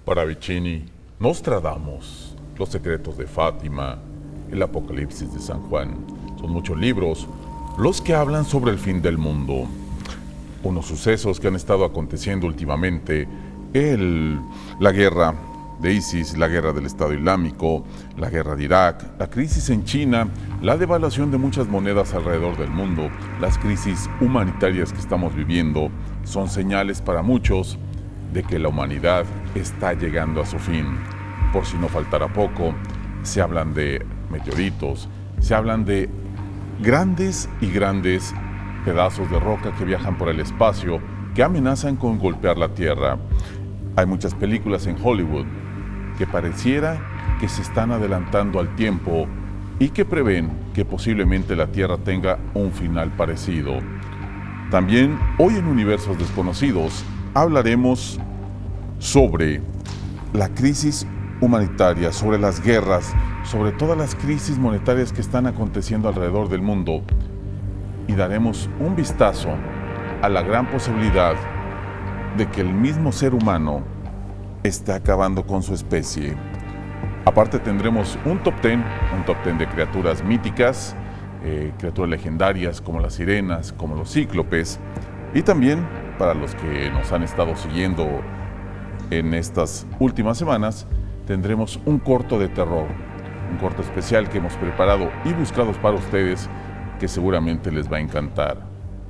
Paravicini, Nostradamus, Los secretos de Fátima, el Apocalipsis de San Juan. Son muchos libros los que hablan sobre el fin del mundo. Unos sucesos que han estado aconteciendo últimamente, la guerra de ISIS, la guerra del Estado Islámico, la guerra de Irak, la crisis en China, la devaluación de muchas monedas alrededor del mundo, las crisis humanitarias que estamos viviendo, son señales para muchos de que la humanidad está llegando a su fin. Por si no faltara poco, se hablan de meteoritos, se hablan de grandes y grandes pedazos de roca que viajan por el espacio, que amenazan con golpear la Tierra. Hay muchas películas en Hollywood que pareciera que se están adelantando al tiempo y que prevén que posiblemente la Tierra tenga un final parecido. También hoy en Universos Desconocidos hablaremos sobre la crisis humanitaria, sobre las guerras, sobre todas las crisis monetarias que están aconteciendo alrededor del mundo y daremos un vistazo a la gran posibilidad de que el mismo ser humano esté acabando con su especie. Aparte tendremos un top 10 de criaturas míticas, criaturas legendarias como las sirenas, como los cíclopes, y también para los que nos han estado siguiendo en estas últimas semanas, tendremos un corto de terror, un corto especial que hemos preparado y buscado para ustedes que seguramente les va a encantar.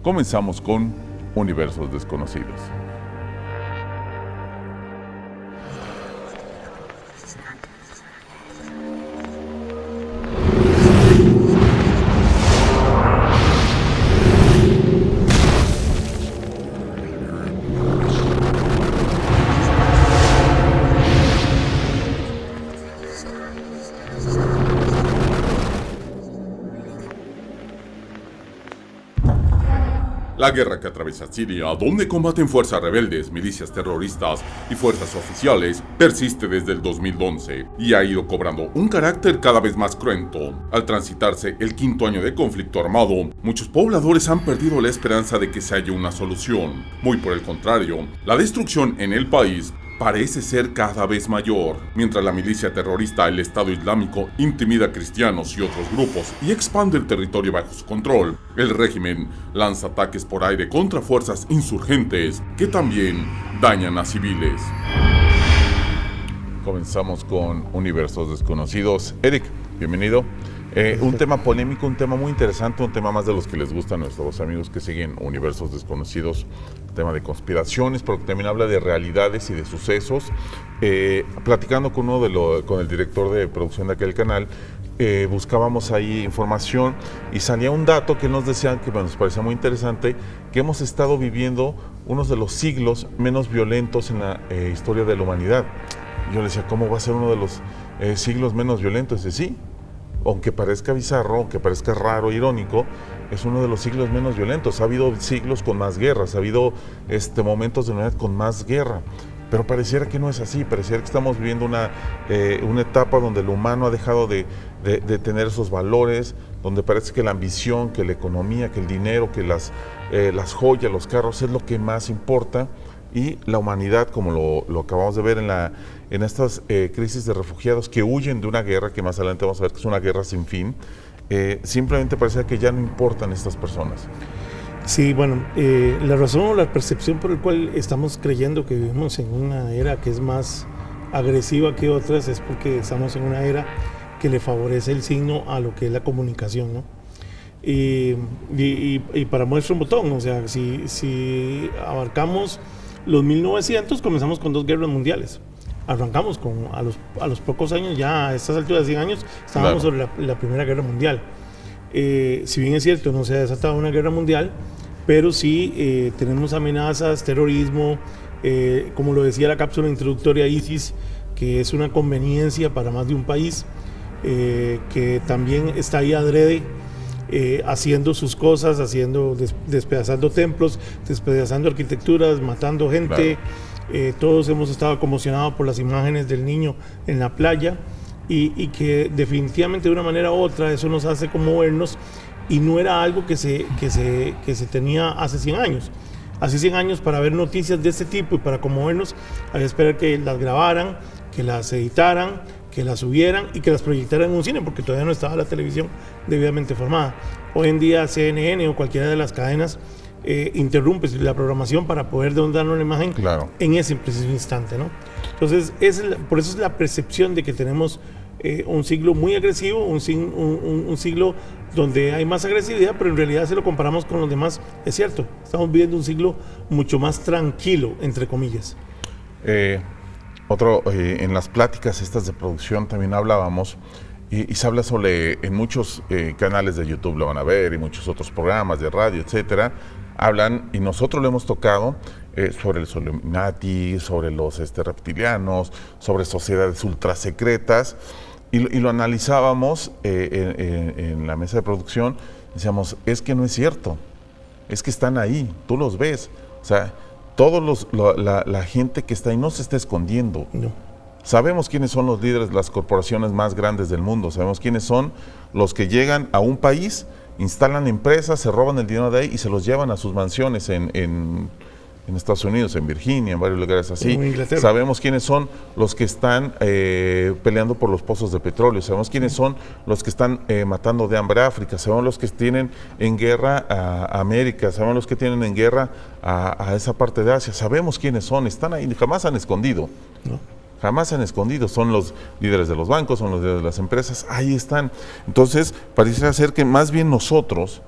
Comenzamos con Universos Desconocidos. La guerra que atraviesa Siria, donde combaten fuerzas rebeldes, milicias terroristas y fuerzas oficiales, persiste desde el 2011 y ha ido cobrando un carácter cada vez más cruento. Al transitarse el 5º año de conflicto armado, muchos pobladores han perdido la esperanza de que se halle una solución. Muy por el contrario, la destrucción en el país parece ser cada vez mayor, mientras la milicia terrorista el Estado Islámico intimida a cristianos y otros grupos y expande el territorio bajo su control. El régimen lanza ataques por aire contra fuerzas insurgentes que también dañan a civiles. Comenzamos con Universos Desconocidos. Eric, bienvenido. Un tema polémico, un tema muy interesante, un tema más de los que les gustan a nuestros amigos que siguen Universos Desconocidos, tema de conspiraciones, pero que también habla de realidades y de sucesos. Platicando con con el director de producción de aquel canal, buscábamos ahí información y salía un dato que nos decían que nos parecía muy interesante, que hemos estado viviendo uno de los siglos menos violentos en la historia de la humanidad. Yo le decía, ¿cómo va a ser uno de los siglos menos violentos? Y dice, sí. Aunque parezca bizarro, aunque parezca raro, irónico, es uno de los siglos menos violentos. Ha habido siglos con más guerras, ha habido momentos de humanidad con más guerra, pero pareciera que no es así, pareciera que estamos viviendo una etapa donde el humano ha dejado de tener esos valores, donde parece que la ambición, que la economía, que el dinero, que las joyas, los carros es lo que más importa. Y la humanidad, como lo acabamos de ver en estas crisis de refugiados que huyen de una guerra, que más adelante vamos a ver que es una guerra sin fin, simplemente parece que ya no importan estas personas. Sí, bueno, la razón o la percepción por la cual estamos creyendo que vivimos en una era que es más agresiva que otras es porque estamos en una era que le favorece el signo a lo que es la comunicación, ¿no? Y para muestra un botón, o sea, si abarcamos los 1900, comenzamos con 2 guerras mundiales. Arrancamos a los pocos años, ya a estas alturas de 100 años, estábamos sobre la Primera Guerra Mundial. Si bien es cierto, no se ha desatado una guerra mundial, pero sí tenemos amenazas, terrorismo, como lo decía la cápsula introductoria ISIS, que es una conveniencia para más de un país, que también está ahí adrede, haciendo sus cosas, despedazando templos, despedazando arquitecturas, matando gente. Todos hemos estado conmocionados por las imágenes del niño en la playa y que definitivamente de una manera u otra eso nos hace conmovernos y no era algo que se tenía hace 100 años. hace 100 años para ver noticias de este tipo y para conmovernos, había que esperar que las grabaran, que las editaran, que las subieran y que las proyectaran en un cine, porque todavía no estaba la televisión debidamente formada. Hoy en día CNN o cualquiera de las cadenas interrumpe la programación para poder darnos una imagen en ese preciso instante, ¿no? Entonces, por eso es la percepción de que tenemos un siglo muy agresivo, un siglo donde hay más agresividad, pero en realidad si lo comparamos con los demás, es cierto, estamos viviendo un siglo mucho más tranquilo, entre comillas. En las pláticas estas de producción también hablábamos, y se habla sobre, en muchos canales de YouTube lo van a ver, y muchos otros programas de radio, etcétera, hablan, y nosotros lo hemos tocado, sobre el Illuminati, sobre los reptilianos, sobre sociedades ultrasecretas, y lo analizábamos en la mesa de producción. Decíamos, es que no es cierto, es que están ahí, tú los ves, o sea, la gente que está ahí no se está escondiendo. No. Sabemos quiénes son los líderes de las corporaciones más grandes del mundo, sabemos quiénes son los que llegan a un país, instalan empresas, se roban el dinero de ahí y se los llevan a sus mansiones en Estados Unidos, en Virginia, en varios lugares así. Sabemos quiénes son los que están peleando por los pozos de petróleo, sabemos quiénes son los que están matando de hambre a África, sabemos los que tienen en guerra a América, sabemos los que tienen en guerra a esa parte de Asia, sabemos quiénes son, están ahí, jamás han escondido. No. Jamás se han escondido, son los líderes de los bancos, son los líderes de las empresas, ahí están. Entonces, pareciera ser que más bien nosotros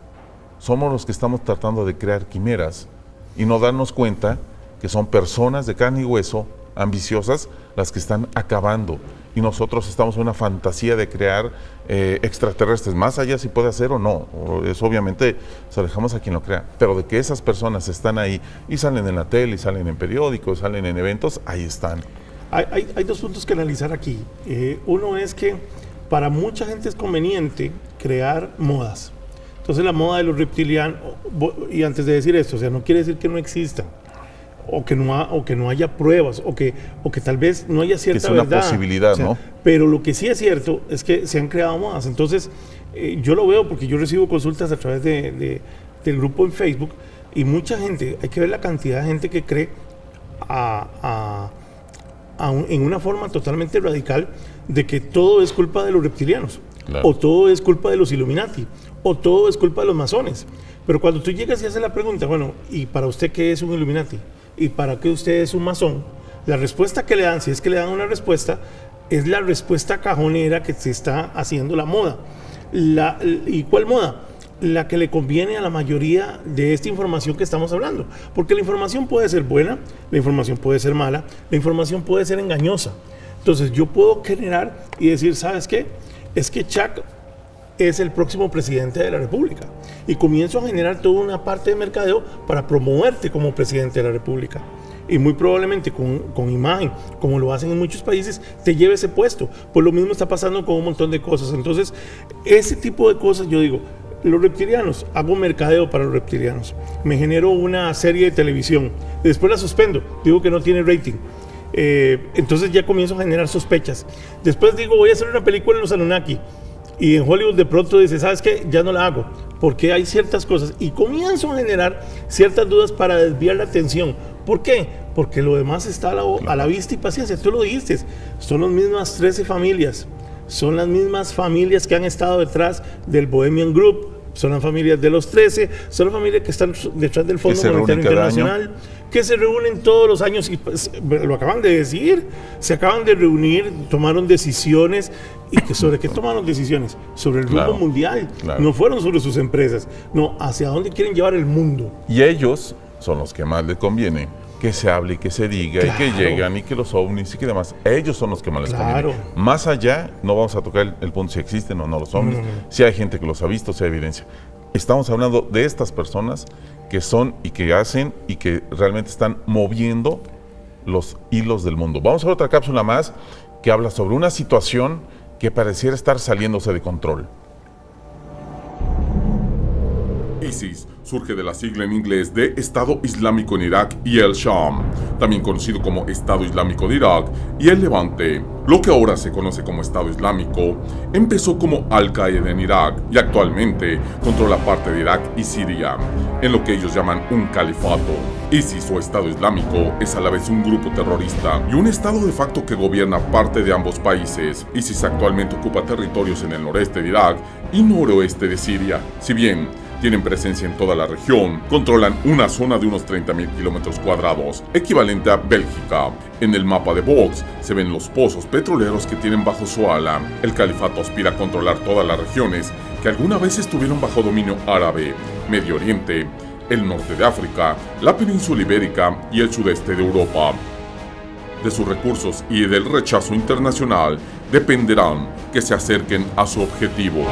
somos los que estamos tratando de crear quimeras y no darnos cuenta que son personas de carne y hueso, ambiciosas, las que están acabando. Y nosotros estamos en una fantasía de crear extraterrestres, más allá si puede hacer o no. Eso obviamente se lo dejamos a quien lo crea. Pero de que esas personas están ahí y salen en la tele, y salen en periódicos, salen en eventos, ahí están. Hay dos puntos que analizar aquí. Uno es que para mucha gente es conveniente crear modas. Entonces la moda de los reptilianos, y antes de decir esto, o sea, no quiere decir que no existan, o que no haya pruebas, o que tal vez no haya cierta verdad. Es una posibilidad, o sea, ¿no? Pero lo que sí es cierto es que se han creado modas. Entonces, yo lo veo porque yo recibo consultas a través del grupo en Facebook, y mucha gente, hay que ver la cantidad de gente que cree en una forma totalmente radical de que todo es culpa de los reptilianos, claro, o todo es culpa de los Illuminati, o todo es culpa de los masones. Pero cuando tú llegas y haces la pregunta, bueno, ¿y para usted qué es un Illuminati? ¿Y para qué usted es un masón? La respuesta que le dan, si es que le dan una respuesta, es la respuesta cajonera que se está haciendo la moda. ¿Y cuál moda? La que le conviene a la mayoría de esta información que estamos hablando, porque la información puede ser buena, la información puede ser mala, la información puede ser engañosa. Entonces yo puedo generar y decir, ¿sabes qué? Es que Chuck es el próximo presidente de la República, y comienzo a generar toda una parte de mercadeo para promoverte como presidente de la República, y muy probablemente con imagen, como lo hacen en muchos países, te lleve ese puesto. Pues lo mismo está pasando con un montón de cosas. Entonces ese tipo de cosas, yo digo, los reptilianos, hago mercadeo para los reptilianos, me genero una serie de televisión, después la suspendo, digo que no tiene rating, entonces ya comienzo a generar sospechas. Después digo, voy a hacer una película en los Anunnaki, y en Hollywood de pronto dice, ¿sabes qué? Ya no la hago, porque hay ciertas cosas, y comienzo a generar ciertas dudas para desviar la atención. ¿Por qué? Porque lo demás está a la vista y paciencia. Tú lo dijiste, son las mismas 13 familias, son las mismas familias que han estado detrás del Bohemian Group, son las familias de los 13, son las familias que están detrás del Fondo Monetario Internacional, que se reúnen todos los años, y pues, lo acaban de decir, se acaban de reunir, tomaron decisiones. ¿Y que sobre qué tomaron decisiones? Sobre el rumbo mundial, no fueron sobre sus empresas, no, hacia dónde quieren llevar el mundo. Y ellos son los que más les conviene que se hable y que se diga, claro, y que llegan y que los ovnis y que demás, ellos son los que más les conviene. Más allá, no vamos a tocar el punto si existen o no los ovnis, si hay gente que los ha visto, si hay evidencia. Estamos hablando de estas personas que son y que hacen y que realmente están moviendo los hilos del mundo. Vamos a ver otra cápsula más que habla sobre una situación que pareciera estar saliéndose de control. ISIS surge de la sigla en inglés de Estado Islámico en Irak y el Sham, también conocido como Estado Islámico de Irak y el Levante. Lo que ahora se conoce como Estado Islámico empezó como Al-Qaeda en Irak y actualmente controla parte de Irak y Siria, en lo que ellos llaman un califato. ISIS o Estado Islámico es a la vez un grupo terrorista y un estado de facto que gobierna parte de ambos países. ISIS actualmente ocupa territorios en el noreste de Irak y noroeste de Siria. Si bien tienen presencia en toda la región, controlan una zona de unos 30.000 kilómetros cuadrados, equivalente a Bélgica. En el mapa de Vox se ven los pozos petroleros que tienen bajo su ala. El califato aspira a controlar todas las regiones que alguna vez estuvieron bajo dominio árabe: Medio Oriente, el norte de África, la península ibérica y el sudeste de Europa. De sus recursos y del rechazo internacional dependerán que se acerquen a su objetivo.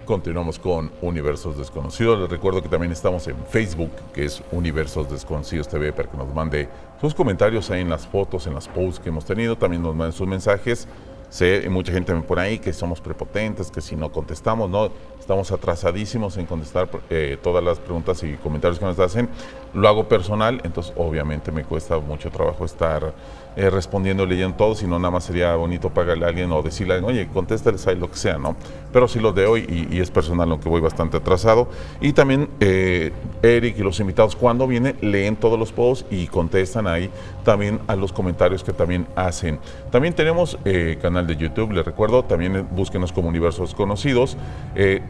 Continuamos con Universos Desconocidos. Les recuerdo que también estamos en Facebook, que es Universos Desconocidos TV, para que nos mande sus comentarios ahí en las fotos, en las posts que hemos tenido. También nos manden sus mensajes. Sé, mucha gente me pone ahí que somos prepotentes, que si no contestamos, no, estamos atrasadísimos en contestar todas las preguntas y comentarios que nos hacen. Lo hago personal, entonces obviamente me cuesta mucho trabajo estar respondiendo, leyendo todo, si no nada más sería bonito pagarle a alguien o decirle, oye, contéstales ahí lo que sea, ¿no? Pero sí los de hoy y es personal, aunque voy bastante atrasado. Y también Eric y los invitados, cuando vienen, leen todos los posts y contestan ahí también a los comentarios que también hacen. También tenemos canal de YouTube, les recuerdo, también búsquenos como Universos Conocidos.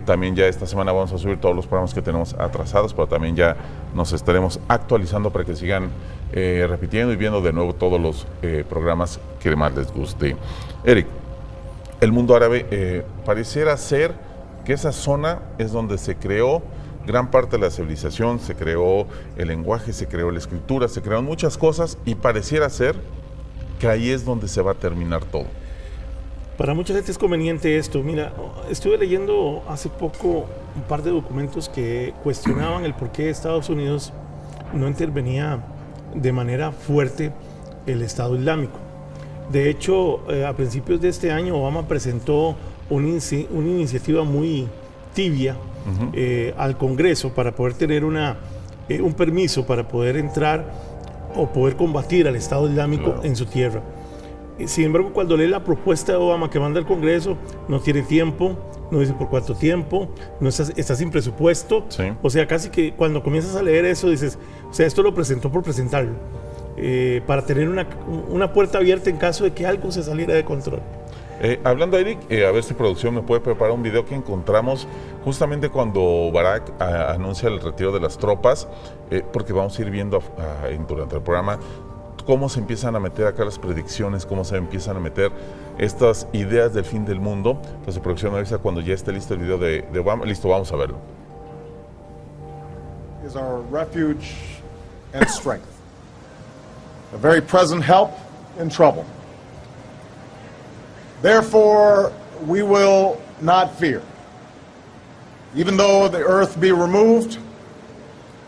También ya esta semana vamos a subir todos los programas que tenemos atrasados, pero también ya nos estaremos actualizando para que sigan repitiendo y viendo de nuevo todos los programas que más les guste. Eric, el mundo árabe pareciera ser que esa zona es donde se creó gran parte de la civilización, se creó el lenguaje, se creó la escritura, se crearon muchas cosas y pareciera ser que ahí es donde se va a terminar todo. Para mucha gente es conveniente esto. Mira, estuve leyendo hace poco un par de documentos que cuestionaban el por qué Estados Unidos no intervenía de manera fuerte el Estado Islámico. De hecho, a principios de este año Obama presentó una iniciativa muy tibia al Congreso para poder tener un permiso para poder entrar o poder combatir al Estado Islámico en su tierra. Sin embargo, cuando lee la propuesta de Obama que manda al Congreso, no tiene tiempo, no dice por cuánto tiempo, no está sin presupuesto. Sí. O sea, casi que cuando comienzas a leer eso dices, o sea, esto lo presentó por presentarlo, para tener una puerta abierta en caso de que algo se saliera de control. Hablando, Eric, a ver si producción me puede preparar un video que encontramos justamente cuando Barack anuncia el retiro de las tropas, porque vamos a ir viendo durante el programa cómo se empiezan a meter acá las predicciones, cómo se empiezan a meter estas ideas del fin del mundo. Entonces, producción me avisa cuando ya esté listo el video de Obama. Listo, vamos a verlo. Is our refuge and strength, a very present help in trouble. Therefore, we will not fear, even though the earth be removed,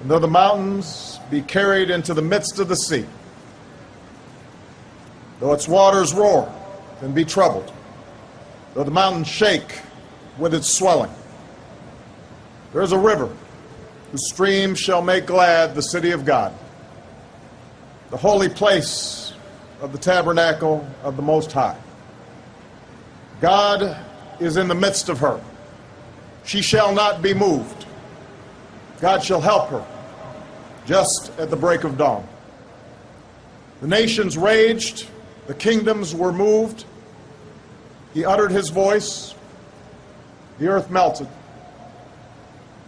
and though the mountains be carried into the midst of the sea. Though its waters roar and be troubled, though the mountains shake with its swelling, there is a river whose streams shall make glad the city of God, the holy place of the tabernacle of the Most High. God is in the midst of her. She shall not be moved. God shall help her just at the break of dawn. The nations raged, the kingdoms were moved. He uttered his voice, the earth melted.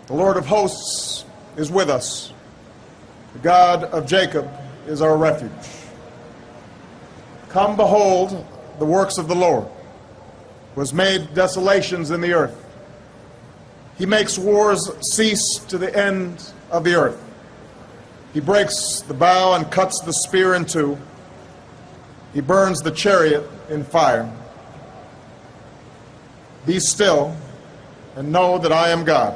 The Lord of hosts is with us. The God of Jacob is our refuge. Come behold the works of the Lord, who has made desolations in the earth. He makes wars cease to the end of the earth. He breaks the bow and cuts the spear in two. He burns the chariot in fire. Be still and know that I am God.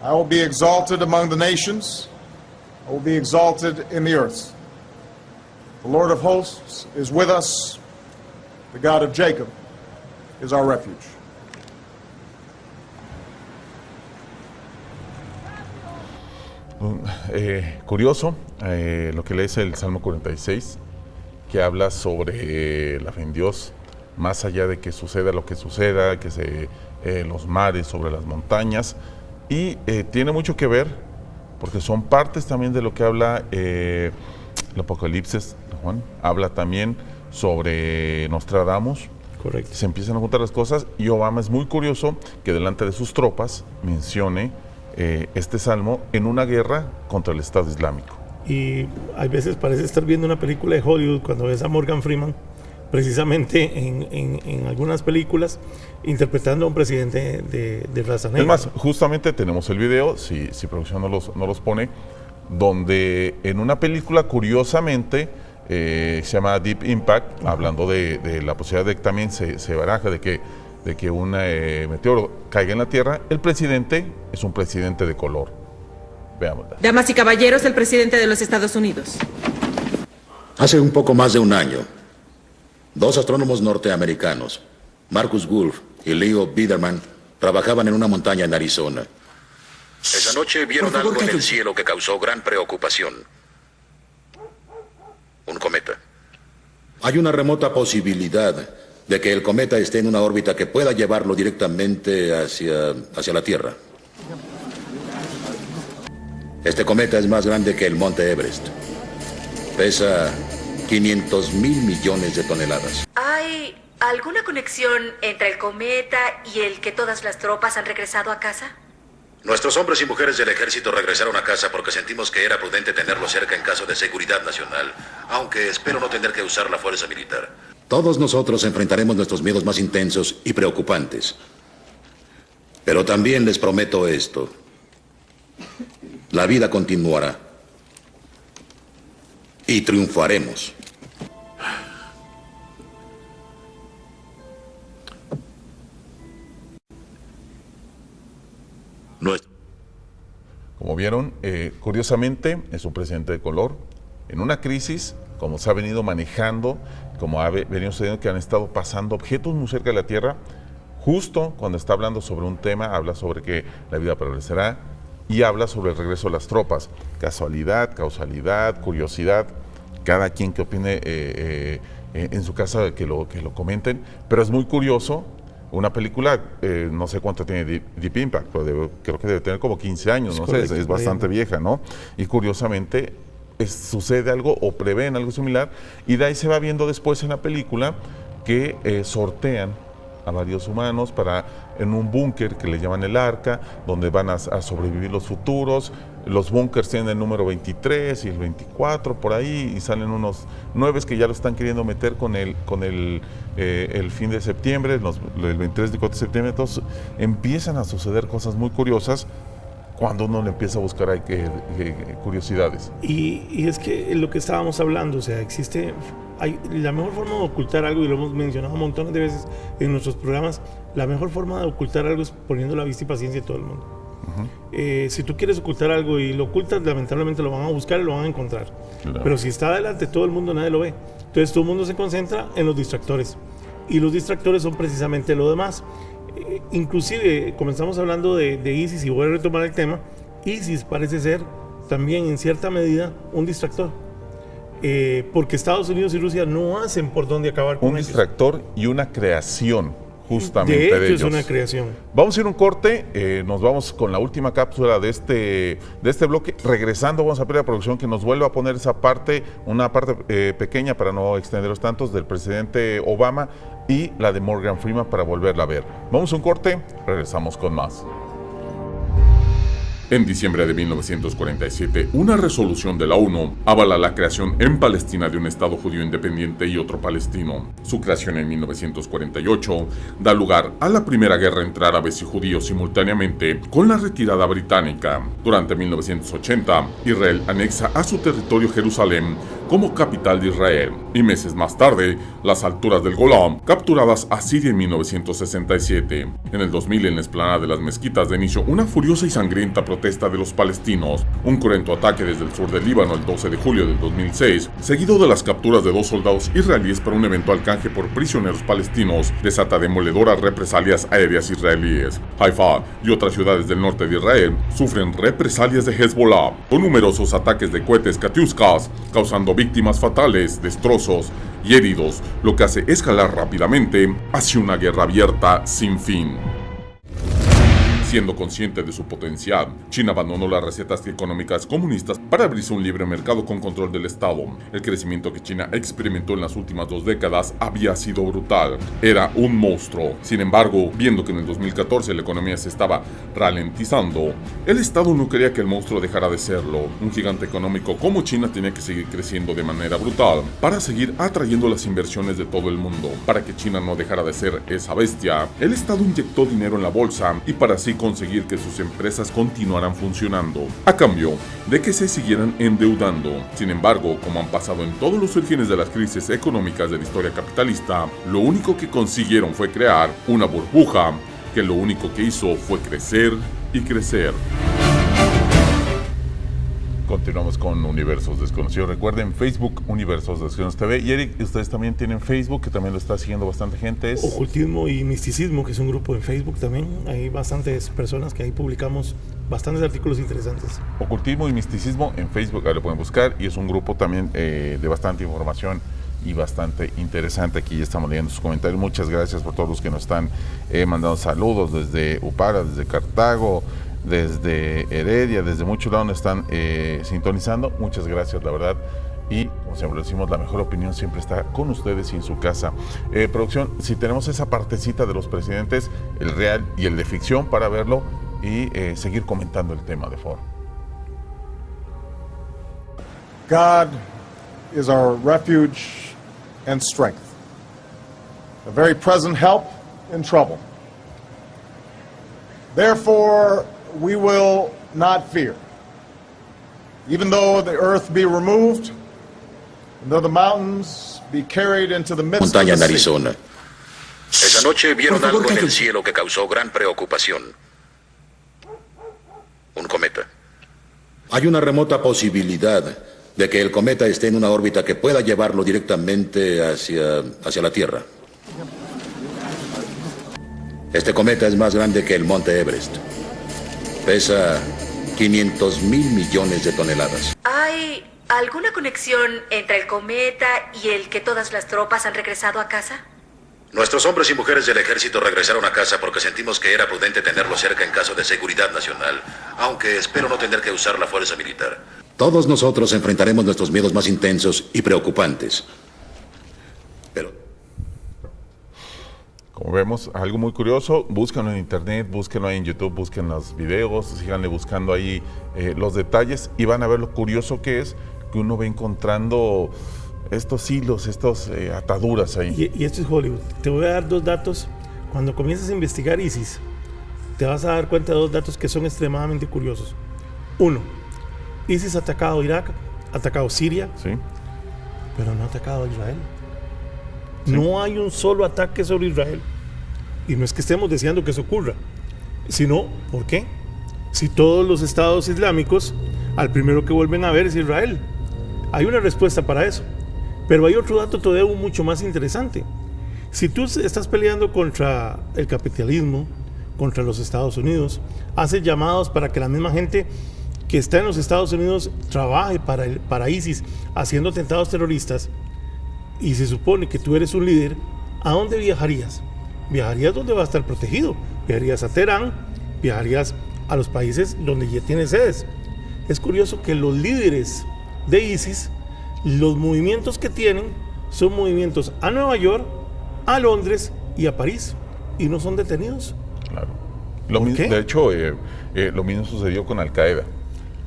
I will be exalted among the nations. I will be exalted in the earth. The Lord of hosts is with us. The God of Jacob is our refuge. Curioso lo que lees el Salmo 46, que habla sobre la fe en Dios, más allá de que suceda lo que suceda, que los mares sobre las montañas, y tiene mucho que ver, porque son partes también de lo que habla el Apocalipsis de Juan, habla también sobre Nostradamus. Correcto. Se empiezan a juntar las cosas, y Obama es muy curioso que delante de sus tropas mencione este salmo en una guerra contra el Estado Islámico. Y hay veces parece estar viendo una película de Hollywood cuando ves a Morgan Freeman, precisamente en algunas películas, interpretando a un presidente de raza negra. Es más, justamente tenemos el video, si producción no los pone, donde en una película, curiosamente, se llama Deep Impact, hablando de la posibilidad de que también se baraja de que un meteoro caiga en la Tierra. El presidente es un presidente de color. Veámosla. Damas y caballeros, el presidente de los Estados Unidos. Hace un poco más de un año, 2 astrónomos norteamericanos, Marcus Wolf y Leo Biederman, trabajaban en una montaña en Arizona. Esa noche vieron algo en el cielo que causó gran preocupación. Un cometa. Hay una remota posibilidad de que el cometa esté en una órbita que pueda llevarlo directamente hacia la Tierra. Este cometa es más grande que el monte Everest. Pesa 500 mil millones de toneladas. ¿Hay alguna conexión entre el cometa y el que todas las tropas han regresado a casa? Nuestros hombres y mujeres del ejército regresaron a casa porque sentimos que era prudente tenerlo cerca en caso de seguridad nacional, aunque espero no tener que usar la fuerza militar. Todos nosotros enfrentaremos nuestros miedos más intensos y preocupantes. Pero también les prometo esto. La vida continuará. Y triunfaremos. Como vieron, curiosamente es un presidente de color en una crisis, como se ha venido manejando, como ha venido sucediendo, que han estado pasando objetos muy cerca de la Tierra. Justo cuando está hablando sobre un tema, habla sobre que la vida progresará y habla sobre el regreso de las tropas. Casualidad, causalidad, curiosidad, cada quien que opine en su casa que lo comenten, pero es muy curioso. Una película, no sé cuánto tiene Deep Impact, pero creo que debe tener como 15 años, no sé, es bastante vieja, ¿no? Y curiosamente sucede algo o prevén algo similar, y de ahí se va viendo después en la película que sortean a varios humanos en un búnker que le llaman el Arca, donde van a sobrevivir los futuros. Los búnkers tienen el número 23 y el 24 por ahí, y salen unos 9 que ya lo están queriendo meter con el fin de septiembre, el 23 y 4 de septiembre. Entonces empiezan a suceder cosas muy curiosas cuando uno le empieza a buscar curiosidades. Y es que lo que estábamos hablando, o sea, la mejor forma de ocultar algo, y lo hemos mencionado montones de veces en nuestros programas, la mejor forma de ocultar algo es poniendo la vista y paciencia de todo el mundo. Si tú quieres ocultar algo y lo ocultas, lamentablemente lo van a buscar y lo van a encontrar. Claro. Pero si está delante de todo el mundo, nadie lo ve. Entonces todo el mundo se concentra en los distractores. Y los distractores son precisamente lo demás. Inclusive, comenzamos hablando de ISIS, y voy a retomar el tema. ISIS parece ser también en cierta medida un distractor. Porque Estados Unidos y Rusia no hacen por dónde acabar con ellos. Un distractor y una creación. Justamente de hecho, de ellos. es una creación. Vamos a ir a un corte, nos vamos con la última cápsula de este bloque. Regresando, vamos a pedir a la producción que nos vuelva a poner una parte pequeña para no extenderlos tantos, del presidente Obama, y la de Morgan Freeman para volverla a ver. Vamos a un corte, regresamos con más. En diciembre de 1947, una resolución de la ONU avala la creación en Palestina de un Estado judío independiente y otro palestino. Su creación en 1948 da lugar a la primera guerra entre árabes y judíos simultáneamente con la retirada británica. Durante 1980, Israel anexa a su territorio Jerusalén, como capital de Israel, y meses más tarde, las alturas del Golán, capturadas a Siria en 1967. En el 2000, en la explanada de las mezquitas, de inicio una furiosa y sangrienta protesta de los palestinos, un cruento ataque desde el sur del Líbano el 12 de julio del 2006, seguido de las capturas de 2 soldados israelíes para un eventual canje por prisioneros palestinos, desata demoledoras represalias aéreas israelíes. Haifa y otras ciudades del norte de Israel sufren represalias de Hezbollah, con numerosos ataques de cohetes Katyuskas, causando víctimas fatales, destrozos y heridos, lo que hace escalar rápidamente hacia una guerra abierta sin fin. Siendo consciente de su potencial, China abandonó las recetas económicas comunistas para abrirse un libre mercado con control del Estado. El crecimiento que China experimentó en las últimas 2 décadas había sido brutal. Era un monstruo. Sin embargo, viendo que en el 2014 la economía se estaba ralentizando, el Estado no quería que el monstruo dejara de serlo. Un gigante económico como China tenía que seguir creciendo de manera brutal para seguir atrayendo las inversiones de todo el mundo. Para que China no dejara de ser esa bestia, el Estado inyectó dinero en la bolsa y para así conseguir que sus empresas continuaran funcionando, a cambio de que se siguieran endeudando. Sin embargo, como han pasado en todos los orígenes de las crisis económicas de la historia capitalista, lo único que consiguieron fue crear una burbuja que lo único que hizo fue crecer y crecer. Continuamos con Universos Desconocidos. Recuerden, Facebook, Universos Desconocidos TV. Y Eric, ustedes también tienen Facebook, que también lo está siguiendo bastante gente. Es Ocultismo y Misticismo, que es un grupo en Facebook también. Hay bastantes personas que ahí publicamos bastantes artículos interesantes. Ocultismo y Misticismo en Facebook, ahí lo pueden buscar. Y es un grupo también de bastante información y bastante interesante. Aquí ya estamos leyendo sus comentarios. Muchas gracias por todos los que nos están mandando saludos desde Upara, desde Cartago, desde Heredia, desde muchos lados nos están sintonizando. Muchas gracias, la verdad. Y como siempre decimos, la mejor opinión siempre está con ustedes y en su casa. Producción, si tenemos esa partecita de los presidentes, el real y el de ficción, para verlo y seguir comentando el tema de favor. God is our refuge and strength, a very present help in trouble. Therefore, we will not fear. Even though the earth be removed, and though the mountains be carried into the midst Montaña of en the sea. Arizona. Esa noche vieron algo en el cielo que causó gran preocupación. Un cometa. Hay una remota posibilidad de que el cometa esté en una órbita que pueda llevarlo directamente hacia la Tierra. Este cometa es más grande que el monte Everest. Pesa 500 mil millones de toneladas. ¿Hay alguna conexión entre el cometa y el que todas las tropas han regresado a casa? Nuestros hombres y mujeres del ejército regresaron a casa porque sentimos que era prudente tenerlo cerca en caso de seguridad nacional, aunque espero no tener que usar la fuerza militar. Todos nosotros enfrentaremos nuestros miedos más intensos y preocupantes. Pero como vemos, algo muy curioso, búsquenlo en internet, búsquenlo ahí en YouTube, busquen los videos, síganle buscando ahí los detalles y van a ver lo curioso que es que uno va encontrando estos hilos, estas ataduras ahí. Y esto es Hollywood. Te voy a dar 2 datos. Cuando comiences a investigar ISIS, te vas a dar cuenta de 2 datos que son extremadamente curiosos. 1, ISIS ha atacado Irak, ha atacado Siria, Sí. pero no ha atacado a Israel. Sí. No hay un solo ataque sobre Israel. Y no es que estemos deseando que eso ocurra, sino, ¿por qué? Si todos los estados islámicos, al primero que vuelven a ver es Israel. Hay una respuesta para eso. Pero hay otro dato todavía mucho más interesante. Si tú estás peleando contra el capitalismo, contra los Estados Unidos, haces llamados para que la misma gente que está en los Estados Unidos trabaje para ISIS haciendo atentados terroristas, y se supone que tú eres un líder, ¿a dónde viajarías? Viajarías donde va a estar protegido. Viajarías a Teherán, viajarías a los países donde ya tiene sedes. Es curioso que los líderes de ISIS, los movimientos que tienen son movimientos a Nueva York, a Londres y a París, y no son detenidos. Claro. ¿Qué? De hecho, lo mismo sucedió con Al Qaeda.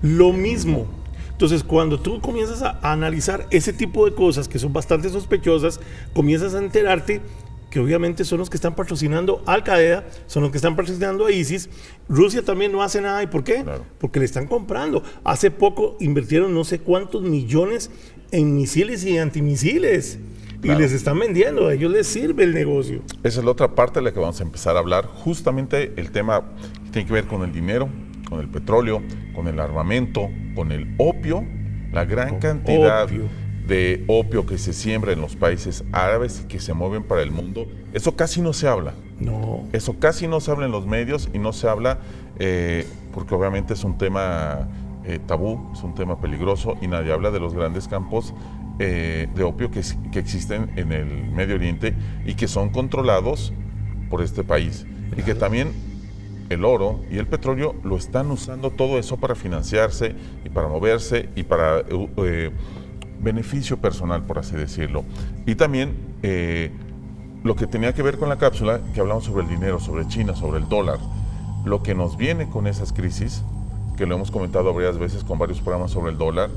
Lo mismo. Entonces, cuando tú comienzas a analizar ese tipo de cosas que son bastante sospechosas, comienzas a enterarte que obviamente son los que están patrocinando a Al Qaeda, son los que están patrocinando a ISIS. Rusia también no hace nada. ¿Y por qué? Claro. Porque le están comprando. Hace poco invirtieron no sé cuántos millones en misiles y antimisiles. Claro. Y les están vendiendo, a ellos les sirve el negocio. Esa es la otra parte de la que vamos a empezar a hablar. Justamente el tema que tiene que ver con el dinero, con el petróleo, con el armamento, con el opio, la gran cantidad de opio que se siembra en los países árabes y que se mueven para el mundo. Eso casi no se habla. No. Eso casi no se habla en los medios y no se habla porque obviamente es un tema tabú, es un tema peligroso y nadie habla de los grandes campos de opio que existen en el Medio Oriente y que son controlados por este país. Claro. Y que también el oro y el petróleo lo están usando todo eso para financiarse y para moverse y para beneficio personal, por así decirlo. Y también lo que tenía que ver con la cápsula, que hablamos sobre el dinero, sobre China, sobre el dólar, lo que nos viene con esas crisis, que lo hemos comentado varias veces con varios programas sobre el dólar,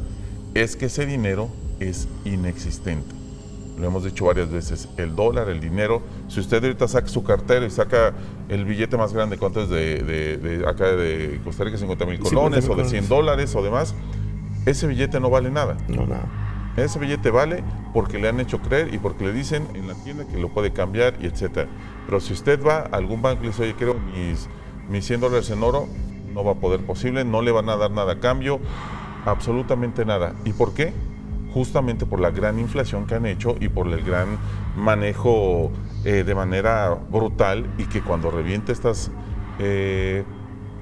es que ese dinero es inexistente. Lo hemos dicho varias veces, el dólar, el dinero, si usted ahorita saca su cartera y saca el billete más grande, ¿cuánto es de acá de Costa Rica? 50,000 colones o de $100 o demás, ese billete no vale nada. No, nada. Ese billete vale porque le han hecho creer y porque le dicen en la tienda que lo puede cambiar y etcétera. Pero si usted va a algún banco y le dice, oye, quiero mis $100 en oro, no va a poder posible, no le van a dar nada a cambio, absolutamente nada. ¿Y por qué? Justamente por la gran inflación que han hecho y por el gran manejo de manera brutal, y que cuando reviente estas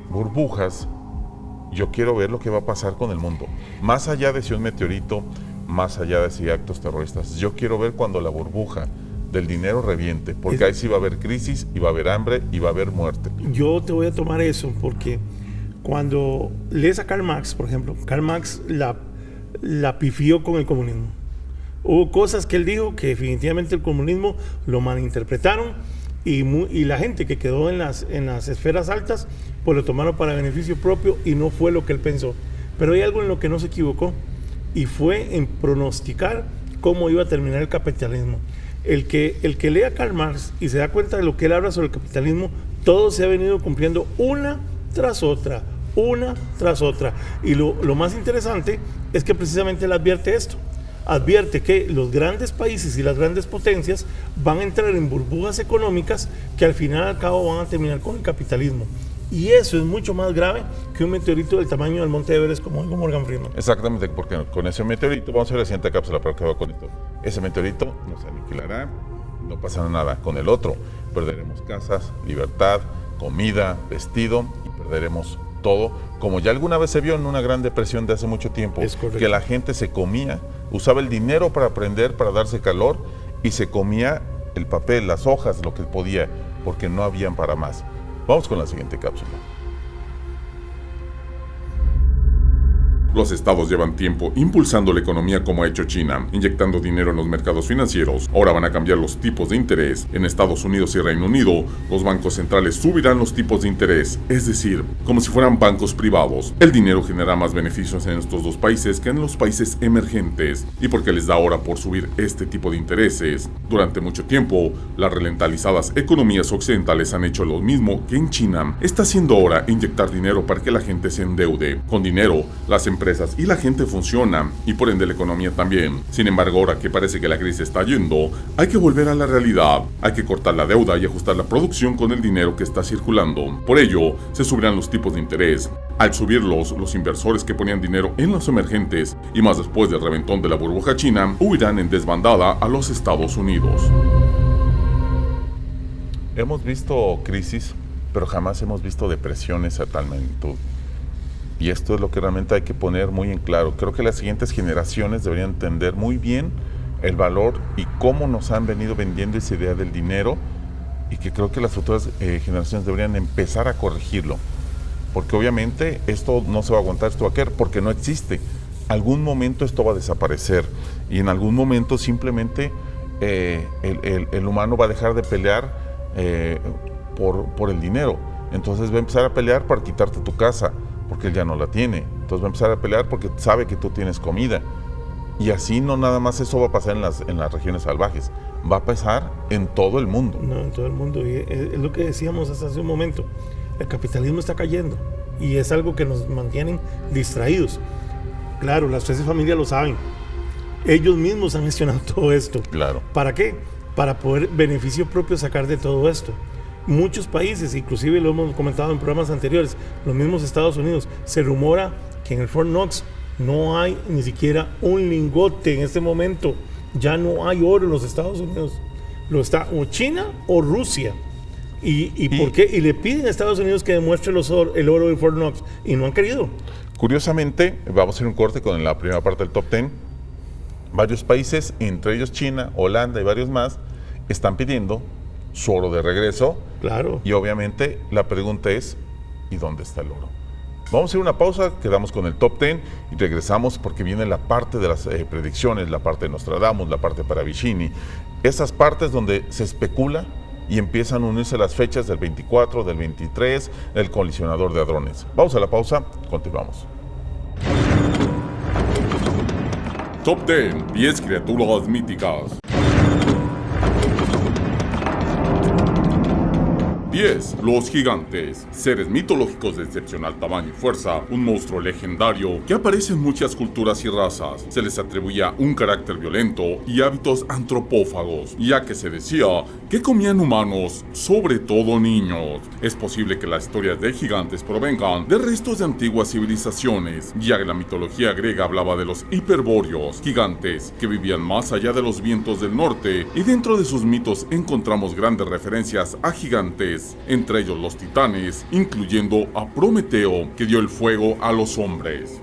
burbujas, yo quiero ver lo que va a pasar con el mundo. Más allá de si un meteorito, más allá de si actos terroristas, yo quiero ver cuando la burbuja del dinero reviente, porque ahí sí va a haber crisis y va a haber hambre y va a haber muerte. Yo te voy a tomar eso porque cuando lees a Karl Marx, por ejemplo, Karl Marx la pifió con el comunismo. Hubo cosas que él dijo que definitivamente el comunismo lo malinterpretaron y la gente que quedó en las esferas altas pues lo tomaron para beneficio propio y no fue lo que él pensó. Pero hay algo en lo que no se equivocó y fue en pronosticar cómo iba a terminar el capitalismo. El que lea a Karl Marx y se da cuenta de lo que él habla sobre el capitalismo, todo se ha venido cumpliendo una tras otra. Y lo más interesante es que precisamente él advierte esto. Advierte que los grandes países y las grandes potencias van a entrar en burbujas económicas que al final al cabo van a terminar con el capitalismo. Y eso es mucho más grave que un meteorito del tamaño del Monte Everest, como dijo Morgan Freeman. Exactamente, porque con ese meteorito, vamos a ver la siguiente cápsula, pero ¿qué va con esto? Ese meteorito nos aniquilará, no pasará nada. Con el otro, perderemos casas, libertad, comida, vestido y perderemos todo, como ya alguna vez se vio en una gran depresión de hace mucho tiempo, que la gente se comía, usaba el dinero para aprender, para darse calor, y se comía el papel, las hojas, lo que podía, porque no habían para más. Vamos con la siguiente cápsula. Los estados llevan tiempo impulsando la economía como ha hecho China, inyectando dinero en los mercados financieros. Ahora van a cambiar los tipos de interés. En Estados Unidos y Reino Unido, los bancos centrales subirán los tipos de interés, es decir, como si fueran bancos privados. El dinero genera más beneficios en estos dos países que en los países emergentes. ¿Y por qué les da ahora por subir este tipo de intereses? Durante mucho tiempo, las relentalizadas economías occidentales han hecho lo mismo que en China. Está haciendo ahora inyectar dinero para que la gente se endeude. Con dinero, las empresas y la gente funciona, y por ende la economía también. Sin embargo, ahora que parece que la crisis está yendo, hay que volver a la realidad. Hay que cortar la deuda y ajustar la producción con el dinero que está circulando. Por ello, se subirán los tipos de interés. Al subirlos, los inversores que ponían dinero en los emergentes, y más después del reventón de la burbuja china, huirán en desbandada a los Estados Unidos. Hemos visto crisis, pero jamás hemos visto depresiones a tal magnitud. Y esto es lo que realmente hay que poner muy en claro. Creo que las siguientes generaciones deberían entender muy bien el valor y cómo nos han venido vendiendo esa idea del dinero, y que creo que las futuras generaciones deberían empezar a corregirlo. Porque obviamente esto no se va a aguantar, esto va a caer, porque no existe. Algún momento esto va a desaparecer, y en algún momento simplemente el humano va a dejar de pelear por el dinero. Entonces va a empezar a pelear para quitarte tu casa, porque él ya no la tiene. Entonces va a empezar a pelear porque sabe que tú tienes comida. Y así no nada más eso va a pasar en las regiones salvajes, va a pasar en todo el mundo. No, en todo el mundo. Y es lo que decíamos hasta hace un momento. El capitalismo está cayendo y es algo que nos mantienen distraídos. Claro, las 13 familias lo saben, Ellos mismos han gestionado todo esto. Claro. ¿Para qué? Para poder beneficio propio sacar de todo esto. Muchos países, inclusive lo hemos comentado en programas anteriores, los mismos Estados Unidos, se rumora que en el Fort Knox no hay ni siquiera un lingote en este momento. Ya no hay oro en los Estados Unidos. Lo está o China o Rusia. ¿Y por qué? Y le piden a Estados Unidos que demuestre el oro del Fort Knox y no han querido. Curiosamente, vamos a hacer un corte con la primera parte del Top 10. Varios países, entre ellos China, Holanda y varios más, están pidiendo su oro de regreso. Claro. Y obviamente la pregunta es, ¿y dónde está el oro? Vamos a hacer una pausa, quedamos con el Top 10 y regresamos porque viene la parte de las predicciones, la parte de Nostradamus, la parte para Vicini. Esas partes donde se especula y empiezan a unirse las fechas del 24, del 23, el colisionador de hadrones. Vamos a la pausa, continuamos. Top 10, 10 criaturas míticas. 10. Los gigantes. Seres mitológicos de excepcional tamaño y fuerza, un monstruo legendario que aparece en muchas culturas y razas. Se les atribuía un carácter violento y hábitos antropófagos, ya que se decía que comían humanos, sobre todo niños. Es posible que las historias de gigantes provengan de restos de antiguas civilizaciones, ya que la mitología griega hablaba de los hiperbóreos, gigantes que vivían más allá de los vientos del norte, y dentro de sus mitos encontramos grandes referencias a gigantes, entre ellos los titanes, incluyendo a Prometeo, que dio el fuego a los hombres.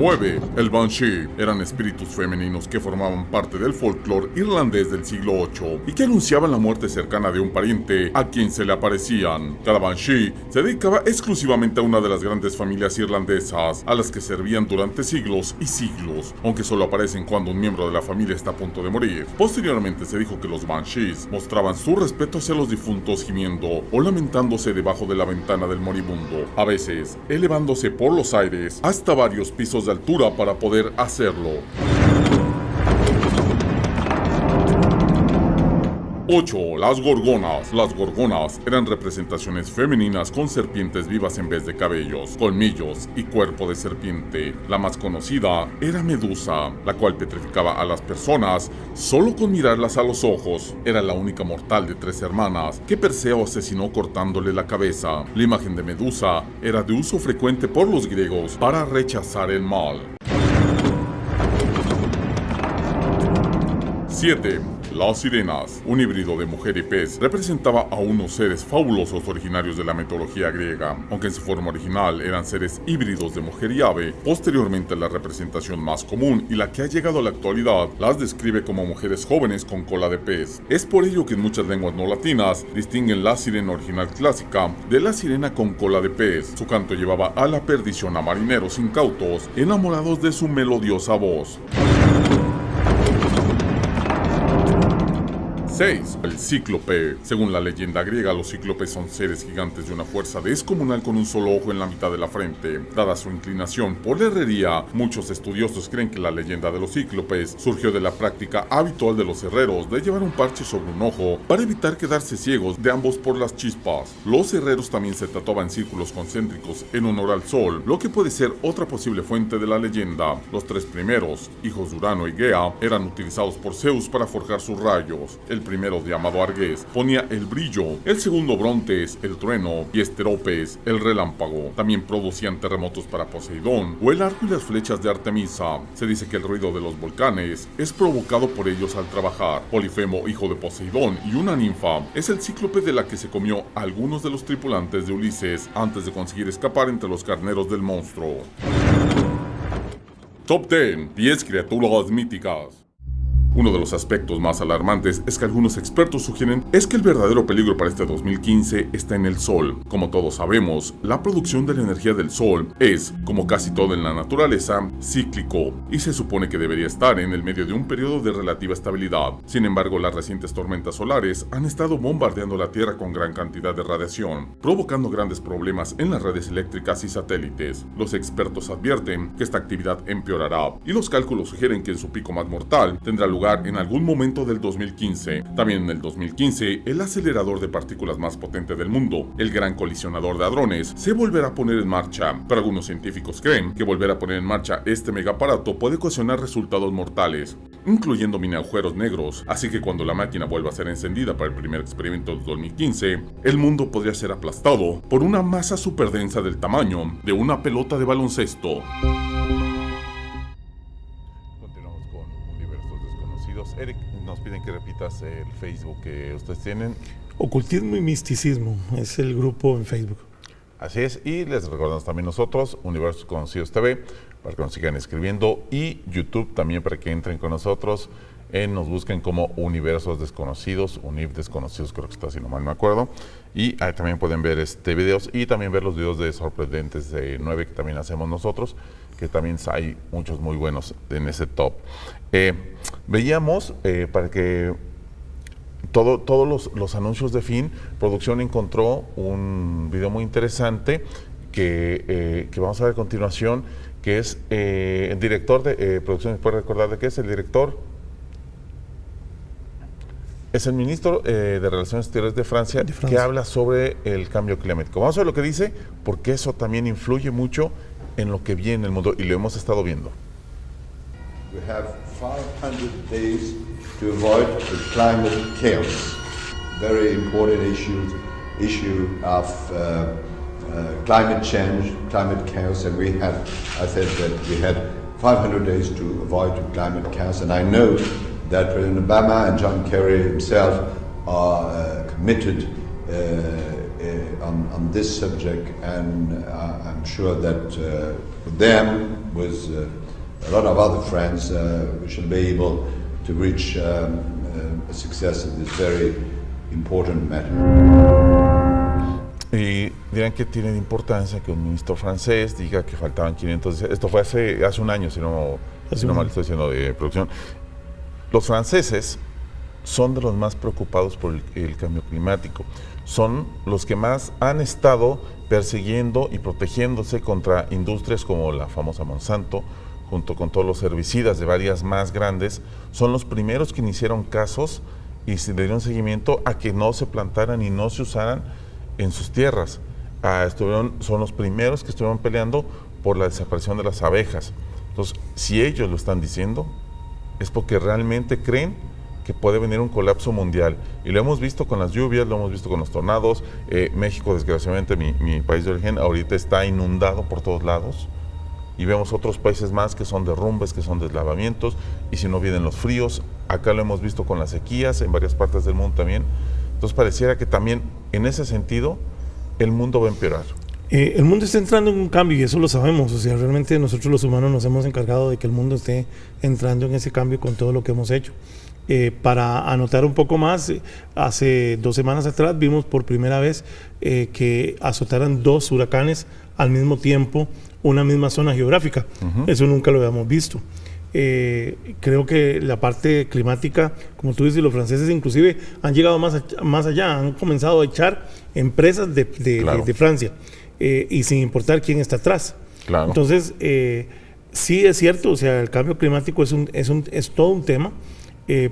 9. El Banshee. Eran espíritus femeninos que formaban parte del folclore irlandés del siglo VIII y que anunciaban la muerte cercana de un pariente a quien se le aparecían. Cada Banshee se dedicaba exclusivamente a una de las grandes familias irlandesas, a las que servían durante siglos y siglos, aunque solo aparecen cuando un miembro de la familia está a punto de morir. Posteriormente se dijo que los Banshees mostraban su respeto hacia los difuntos gimiendo o lamentándose debajo de la ventana del moribundo, a veces elevándose por los aires hasta varios pisos de altura para poder hacerlo. 8. Las gorgonas. Las gorgonas eran representaciones femeninas con serpientes vivas en vez de cabellos, colmillos y cuerpo de serpiente. La más conocida era Medusa, la cual petrificaba a las personas solo con mirarlas a los ojos. Era la única mortal de 3 hermanas que Perseo asesinó cortándole la cabeza. La imagen de Medusa era de uso frecuente por los griegos para rechazar el mal. 7. Las sirenas, un híbrido de mujer y pez, representaba a unos seres fabulosos originarios de la mitología griega. Aunque en su forma original eran seres híbridos de mujer y ave, posteriormente la representación más común y la que ha llegado a la actualidad las describe como mujeres jóvenes con cola de pez. Es por ello que en muchas lenguas no latinas distinguen la sirena original clásica de la sirena con cola de pez. Su canto llevaba a la perdición a marineros incautos, enamorados de su melodiosa voz. 6. El cíclope. Según la leyenda griega, los cíclopes son seres gigantes de una fuerza descomunal con un solo ojo en la mitad de la frente. Dada su inclinación por la herrería, muchos estudiosos creen que la leyenda de los cíclopes surgió de la práctica habitual de los herreros de llevar un parche sobre un ojo para evitar quedarse ciegos de ambos por las chispas. Los herreros también se tatuaban círculos concéntricos en honor al sol, lo que puede ser otra posible fuente de la leyenda. Los 3 primeros, hijos de Urano y Gea, eran utilizados por Zeus para forjar sus rayos. El primero, llamado Arges, ponía el brillo, el segundo, Brontes, el trueno, y Esteropes, el relámpago. También producían terremotos para Poseidón, o el arco y las flechas de Artemisa. Se dice que el ruido de los volcanes es provocado por ellos al trabajar. Polifemo, hijo de Poseidón y una ninfa, es el cíclope de la que se comió a algunos de los tripulantes de Ulises antes de conseguir escapar entre los carneros del monstruo. Top 10, 10 criaturas míticas. Uno de los aspectos más alarmantes es que algunos expertos sugieren es que el verdadero peligro para este 2015 está en el Sol. Como todos sabemos, la producción de la energía del Sol es, como casi todo en la naturaleza, cíclico, y se supone que debería estar en el medio de un periodo de relativa estabilidad. Sin embargo, las recientes tormentas solares han estado bombardeando la Tierra con gran cantidad de radiación, provocando grandes problemas en las redes eléctricas y satélites. Los expertos advierten que esta actividad empeorará, y los cálculos sugieren que en su pico más mortal tendrá lugar lugar en algún momento del 2015. También en el 2015, el acelerador de partículas más potente del mundo, el Gran Colisionador de Hadrones, se volverá a poner en marcha. Pero algunos científicos creen que volver a poner en marcha este megaaparato puede ocasionar resultados mortales, incluyendo mini agujeros negros, así que cuando la máquina vuelva a ser encendida para el primer experimento de 2015, el mundo podría ser aplastado por una masa superdensa del tamaño de una pelota de baloncesto. Continuamos con Universos Desconocidos. Eric, nos piden que repitas el Facebook que ustedes tienen. Ocultismo y Misticismo es el grupo en Facebook. Así es, y les recordamos también nosotros, Universos Desconocidos TV, para que nos sigan escribiendo, y YouTube también para que entren con nosotros, nos busquen como Universos Desconocidos, Univ Desconocidos, creo que está, si no mal me acuerdo, y ahí también pueden ver videos, y también ver los videos de Sorprendentes de 9 que también hacemos nosotros, que también hay muchos muy buenos en ese top. Veíamos, para que todos los anuncios de fin, producción encontró un video muy interesante que vamos a ver a continuación, que es el director de producción. ¿Puede recordar de qué es el director? Es el ministro de Relaciones Exteriores de Francia, que habla sobre el cambio climático. Vamos a ver lo que dice, porque eso también influye mucho en lo que viene en el mundo, y lo hemos estado viendo. We have 500 days to avoid the climate chaos. Very important issue of climate change, climate chaos, and I said that we had 500 days to avoid the climate chaos, and I know that President Obama and John Kerry himself are committed on this subject, and I'm sure that with them, with a lot of other friends, we shall be able to reach a success in this very important matter. Y dirán que tiene importancia que un ministro francés diga que faltaban 500 días. Esto fue hace un año, si no mal estoy diciendo, de producción. Los franceses son de los más preocupados por el cambio climático. Son los que más han estado persiguiendo y protegiéndose contra industrias como la famosa Monsanto, junto con todos los herbicidas de varias más grandes. Son los primeros que iniciaron casos y se le dieron seguimiento a que no se plantaran y no se usaran en sus tierras. Son los primeros que estuvieron peleando por la desaparición de las abejas. Entonces, si ellos lo están diciendo, es porque realmente creen que puede venir un colapso mundial. Y lo hemos visto con las lluvias, lo hemos visto con los tornados. México, desgraciadamente, mi país de origen, ahorita está inundado por todos lados. Y vemos otros países más que son derrumbes, que son deslavamientos. Y si no vienen los fríos, acá lo hemos visto con las sequías, en varias partes del mundo también. Entonces pareciera que también en ese sentido el mundo va a empeorar. El mundo está entrando en un cambio y eso lo sabemos. O sea, realmente nosotros los humanos nos hemos encargado de que el mundo esté entrando en ese cambio con todo lo que hemos hecho. Para anotar un poco más, hace 2 semanas atrás vimos por primera vez que azotaran 2 huracanes al mismo tiempo una misma zona geográfica. Eso nunca lo habíamos visto. Creo que la parte climática, como tú dices, los franceses inclusive han llegado más allá, han comenzado a echar empresas de Francia y sin importar quién está atrás. Claro. Entonces, sí es cierto, o sea, el cambio climático es todo un tema.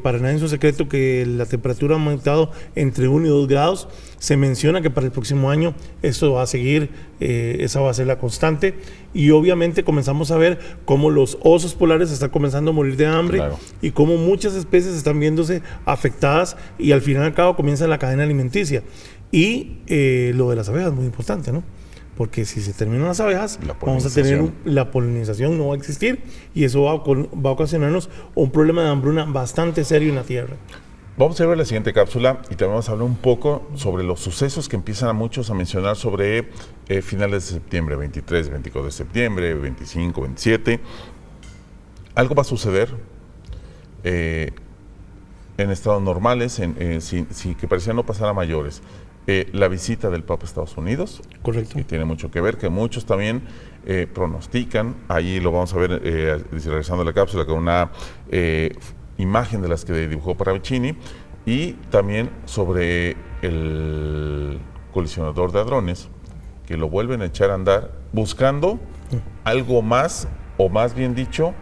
Para nadie es un secreto que la temperatura ha aumentado entre 1 y 2 grados. Se menciona que para el próximo año esto va a seguir, esa va a ser la constante. Y obviamente comenzamos a ver cómo los osos polares están comenzando a morir de hambre, claro, y cómo muchas especies están viéndose afectadas y al final y al cabo comienza la cadena alimenticia. Y lo de las abejas es muy importante, ¿no? Porque si se terminan las abejas, vamos a tener la polinización no va a existir y eso va a ocasionarnos un problema de hambruna bastante serio en la Tierra. Vamos a ver la siguiente cápsula y también vamos a hablar un poco sobre los sucesos que empiezan a muchos a mencionar sobre finales de septiembre, 23, 24 de septiembre, 25, 27. Algo va a suceder en estados normales, sin que parecía no pasar a mayores. La visita del Papa a Estados Unidos. Correcto. Que tiene mucho que ver, que muchos también pronostican. Ahí lo vamos a ver, regresando a la cápsula, con una imagen de las que dibujó Paravicini, y también sobre el colisionador de hadrones, que lo vuelven a echar a andar buscando algo más, o más bien dicho,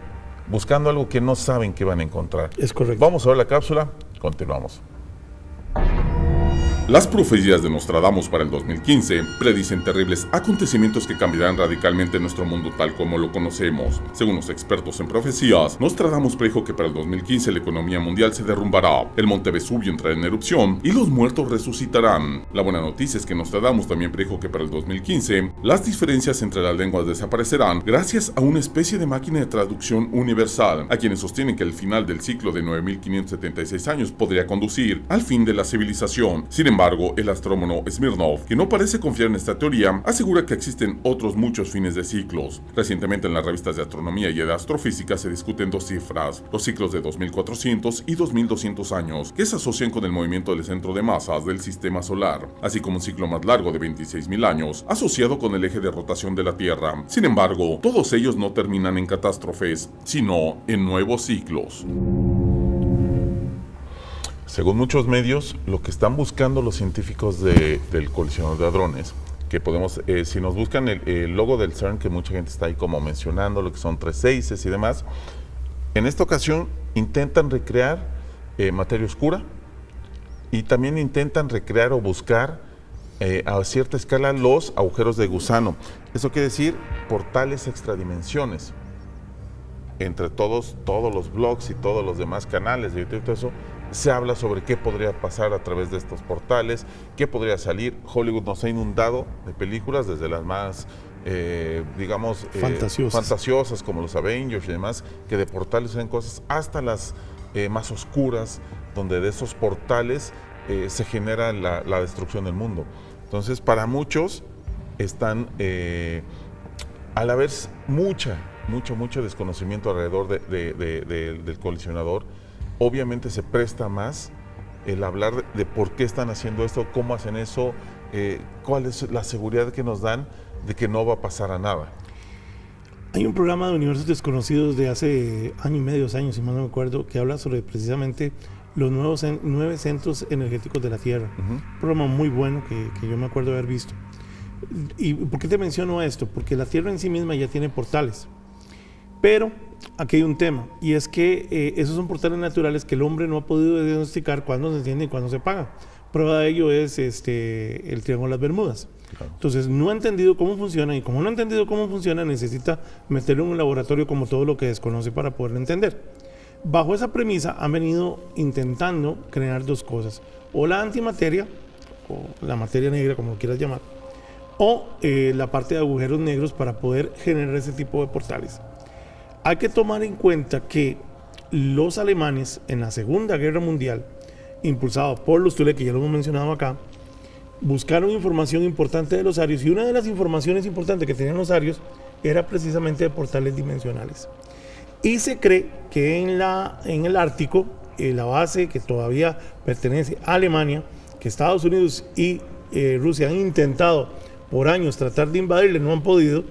buscando algo que no saben que van a encontrar. Es correcto. Vamos a ver la cápsula, continuamos. Las profecías de Nostradamus para el 2015 predicen terribles acontecimientos que cambiarán radicalmente nuestro mundo tal como lo conocemos. Según los expertos en profecías, Nostradamus predijo que para el 2015 la economía mundial se derrumbará, el monte Vesubio entrará en erupción y los muertos resucitarán. La buena noticia es que Nostradamus también predijo que para el 2015 las diferencias entre las lenguas desaparecerán gracias a una especie de máquina de traducción universal, a quienes sostienen que el final del ciclo de 9.576 años podría conducir al fin de la civilización. Sin embargo, el astrónomo Smirnov, que no parece confiar en esta teoría, asegura que existen otros muchos fines de ciclos. Recientemente en las revistas de astronomía y de astrofísica se discuten dos cifras, los ciclos de 2400 y 2200 años, que se asocian con el movimiento del centro de masas del sistema solar, así como un ciclo más largo de 26.000 años, asociado con el eje de rotación de la Tierra. Sin embargo, todos ellos no terminan en catástrofes, sino en nuevos ciclos. Según muchos medios, lo que están buscando los científicos del colisionador de hadrones, que podemos, si nos buscan el logo del CERN, que mucha gente está ahí como mencionando, lo que son 3 seises y demás, en esta ocasión intentan recrear materia oscura y también intentan recrear o buscar a cierta escala los agujeros de gusano. Eso quiere decir portales extradimensiones. Entre todos los blogs y todos los demás canales de YouTube y todo eso, se habla sobre qué podría pasar a través de estos portales, qué podría salir. Hollywood nos ha inundado de películas, desde las más, fantasiosas, como los Avengers y demás, que de portales ven cosas, hasta las más oscuras, donde de esos portales se genera la destrucción del mundo. Entonces, para muchos, están, al haber mucho desconocimiento alrededor del colisionador, obviamente se presta más el hablar de por qué están haciendo esto, cómo hacen eso, cuál es la seguridad que nos dan de que no va a pasar a nada. Hay un programa de universos desconocidos de hace año y medio, 2 años, si mal no me acuerdo, que habla sobre precisamente los 9 centros energéticos de la Tierra. Un programa muy bueno que yo me acuerdo haber visto. ¿Y por qué te menciono esto? Porque la Tierra en sí misma ya tiene portales. Pero aquí hay un tema, y es que esos son portales naturales que el hombre no ha podido diagnosticar cuándo se enciende y cuándo se apaga. Prueba de ello es el Triángulo de las Bermudas. Claro. Entonces no ha entendido cómo funciona, y como no ha entendido cómo funciona, necesita meterlo en un laboratorio como todo lo que desconoce para poderlo entender. Bajo esa premisa han venido intentando crear 2 cosas: o la antimateria, o la materia negra, como lo quieras llamar, o la parte de agujeros negros para poder generar ese tipo de portales. Hay que tomar en cuenta que los alemanes en la Segunda Guerra Mundial, impulsados por los Thule, que ya lo hemos mencionado acá, buscaron información importante de los arios, y una de las informaciones importantes que tenían los arios era precisamente de portales dimensionales. Y se cree que en el Ártico, la base que todavía pertenece a Alemania, que Estados Unidos y Rusia han intentado por años tratar de invadirle, no han podido.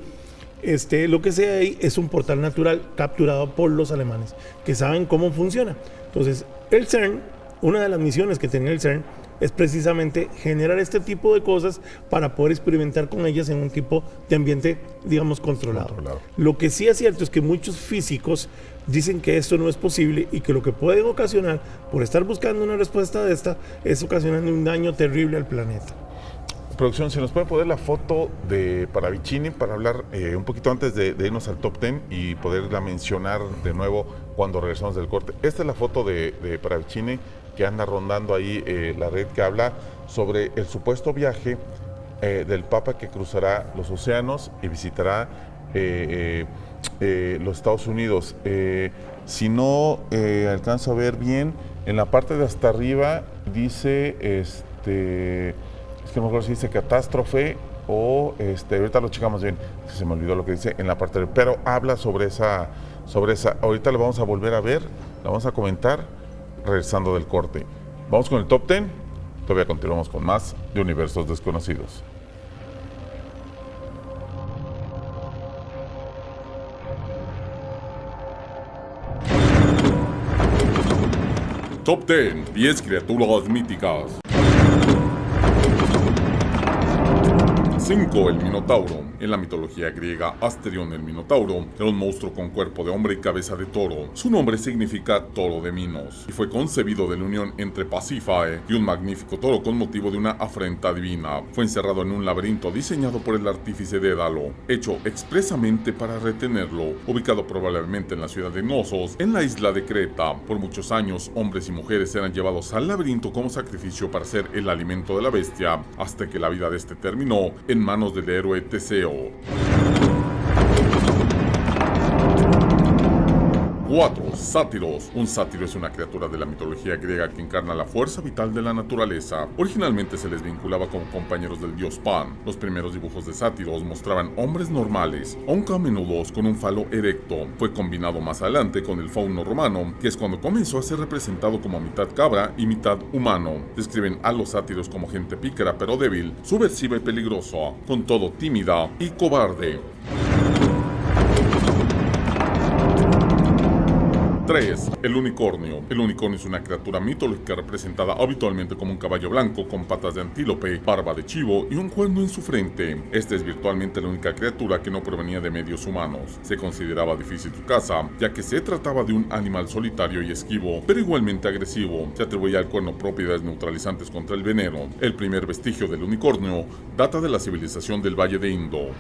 Lo que sea ahí es un portal natural capturado por los alemanes, que saben cómo funciona. Entonces, el CERN, una de las misiones que tenía el CERN, es precisamente generar este tipo de cosas para poder experimentar con ellas en un tipo de ambiente, digamos, controlado. Lo que sí es cierto es que muchos físicos dicen que esto no es posible, y que lo que pueden ocasionar, por estar buscando una respuesta de esta, es ocasionando un daño terrible al planeta. Producción, si nos puede poner la foto de Paravicini para hablar un poquito antes de irnos al top 10 y poderla mencionar de nuevo cuando regresamos del corte. Esta es la foto de Paravicini, que anda rondando ahí la red, que habla sobre el supuesto viaje del Papa, que cruzará los océanos y visitará los Estados Unidos. Si no alcanzo a ver bien, en la parte de hasta arriba dice, es que no me acuerdo si dice catástrofe o ahorita lo checamos bien, es que se me olvidó lo que dice en la parte de, pero habla sobre esa, ahorita lo vamos a volver a ver, la vamos a comentar regresando del corte. Vamos con el top 10, todavía continuamos con más de Universos Desconocidos. Top 10, 10 criaturas míticas. 5. El Minotauro. En la mitología griega, Asterión el Minotauro era un monstruo con cuerpo de hombre y cabeza de toro. Su nombre significa toro de Minos y fue concebido de la unión entre Pasífae y un magnífico toro con motivo de una afrenta divina. Fue encerrado en un laberinto diseñado por el artífice Dédalo, hecho expresamente para retenerlo, ubicado probablemente en la ciudad de Knossos, en la isla de Creta. Por muchos años, hombres y mujeres eran llevados al laberinto como sacrificio para ser el alimento de la bestia, hasta que la vida de este terminó en manos del héroe Teseo. 4. Sátiros. Un sátiro es una criatura de la mitología griega que encarna la fuerza vital de la naturaleza. Originalmente se les vinculaba como compañeros del dios Pan. Los primeros dibujos de sátiros mostraban hombres normales, aunque a menudo con un falo erecto. Fue combinado más adelante con el fauno romano, que es cuando comenzó a ser representado como mitad cabra y mitad humano. Describen a los sátiros como gente pícara pero débil, subversiva y peligrosa, con todo tímida y cobarde. 3. El unicornio. El unicornio es una criatura mitológica representada habitualmente como un caballo blanco con patas de antílope, barba de chivo y un cuerno en su frente. Esta es virtualmente la única criatura que no provenía de medios humanos. Se consideraba difícil su caza, ya que se trataba de un animal solitario y esquivo, pero igualmente agresivo. Se atribuía al cuerno propiedades neutralizantes contra el veneno. El primer vestigio del unicornio data de la civilización del Valle de Indo.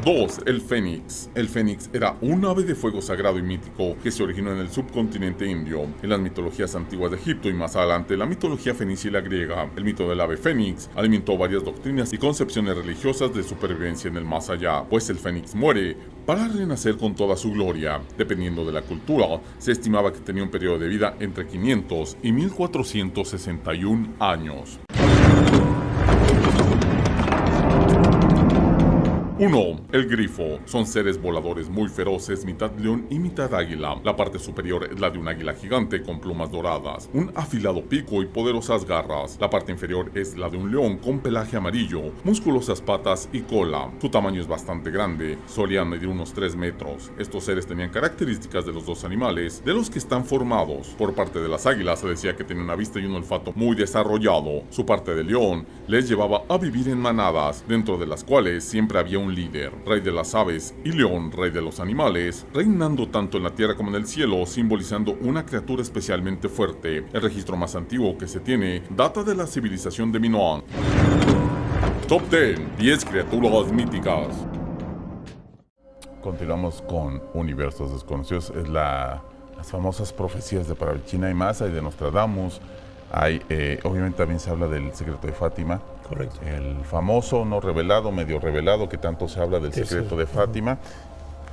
2. El fénix. El fénix era un ave de fuego sagrado y mítico que se originó en el subcontinente indio, en las mitologías antiguas de Egipto y más adelante la mitología fenicia y la griega. El mito del ave fénix alimentó varias doctrinas y concepciones religiosas de supervivencia en el más allá, pues el fénix muere para renacer con toda su gloria. Dependiendo de la cultura, se estimaba que tenía un periodo de vida entre 500 y 1461 años. 1. El grifo. Son seres voladores muy feroces, mitad león y mitad águila. La parte superior es la de un águila gigante con plumas doradas, un afilado pico y poderosas garras. La parte inferior es la de un león con pelaje amarillo, musculosas patas y cola. Su tamaño es bastante grande, solían medir unos 3 metros. Estos seres tenían características de los dos animales, de los que están formados. Por parte de las águilas se decía que tenían una vista y un olfato muy desarrollado. Su parte de león les llevaba a vivir en manadas, dentro de las cuales siempre había un líder, rey de las aves, y león, rey de los animales, reinando tanto en la tierra como en el cielo, simbolizando una criatura especialmente fuerte. El registro más antiguo que se tiene data de la civilización de Minoan. Top 10. 10 criaturas míticas. Continuamos con universos desconocidos. Es las famosas profecías de Paravicini y más, hay de Nostradamus. Obviamente también se habla del secreto de Fátima. Correcto. El famoso, no revelado, medio revelado, que tanto se habla del secreto de Fátima.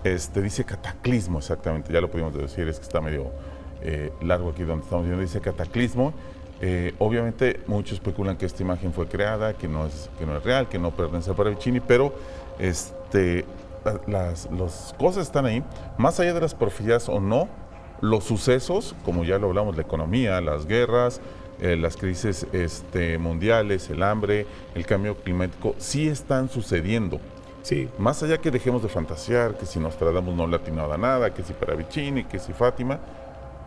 Dice cataclismo, exactamente, ya lo pudimos decir, es que está medio largo aquí donde estamos viendo, dice cataclismo. Obviamente muchos especulan que esta imagen fue creada, que no es real, que no pertenece a Paravicini, pero las cosas están ahí, más allá de las profecías o no, los sucesos, como ya lo hablamos, la economía, las guerras, las crisis mundiales, el hambre, el cambio climático, sí están sucediendo. Sí. Más allá que dejemos de fantasear, que si Nostradamus no le atinaba nada, que si Paravicini, que si Fátima,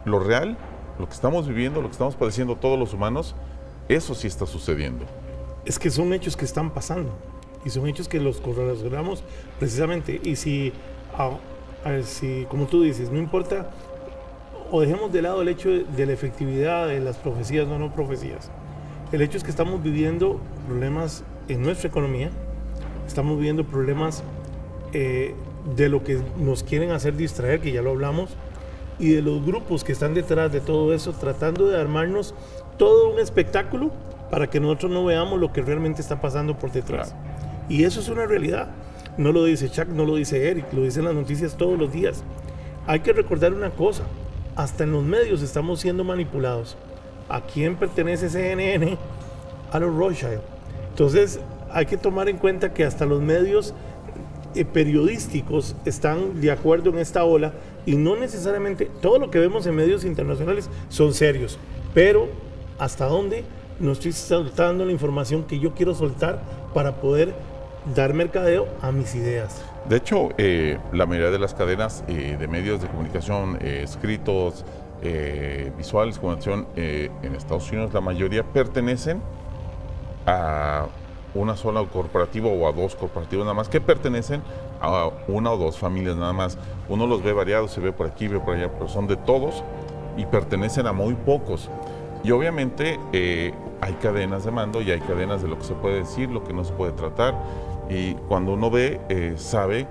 lo real, lo que estamos viviendo, lo que estamos padeciendo todos los humanos, eso sí está sucediendo. Es que son hechos que están pasando y son hechos que los correlacionamos precisamente. Y si como tú dices, no importa, o dejemos de lado el hecho de la efectividad de las profecías o no profecías. El hecho es que estamos viviendo problemas en nuestra economía, estamos viviendo problemas de lo que nos quieren hacer distraer, que ya lo hablamos, y de los grupos que están detrás de todo eso, tratando de armarnos todo un espectáculo para que nosotros no veamos lo que realmente está pasando por detrás. Claro. Y eso es una realidad. No lo dice Chuck, no lo dice Eric, lo dicen las noticias todos los días. Hay que recordar una cosa. Hasta en los medios estamos siendo manipulados. ¿A quién pertenece CNN? A los Rothschild. Entonces hay que tomar en cuenta que hasta los medios periodísticos están de acuerdo en esta ola y no necesariamente todo lo que vemos en medios internacionales son serios, pero hasta dónde no estoy soltando la información que yo quiero soltar para poder dar mercadeo a mis ideas. De hecho, la mayoría de las cadenas de medios de comunicación escritos, visuales, comunicación en Estados Unidos, la mayoría pertenecen a una sola corporativa o a 2 corporativos nada más que pertenecen a 1 o 2 familias nada más. Uno los ve variados, se ve por aquí, ve por allá, pero son de todos y pertenecen a muy pocos. Y obviamente hay cadenas de mando y hay cadenas de lo que se puede decir, lo que no se puede tratar. Y cuando uno ve, sabe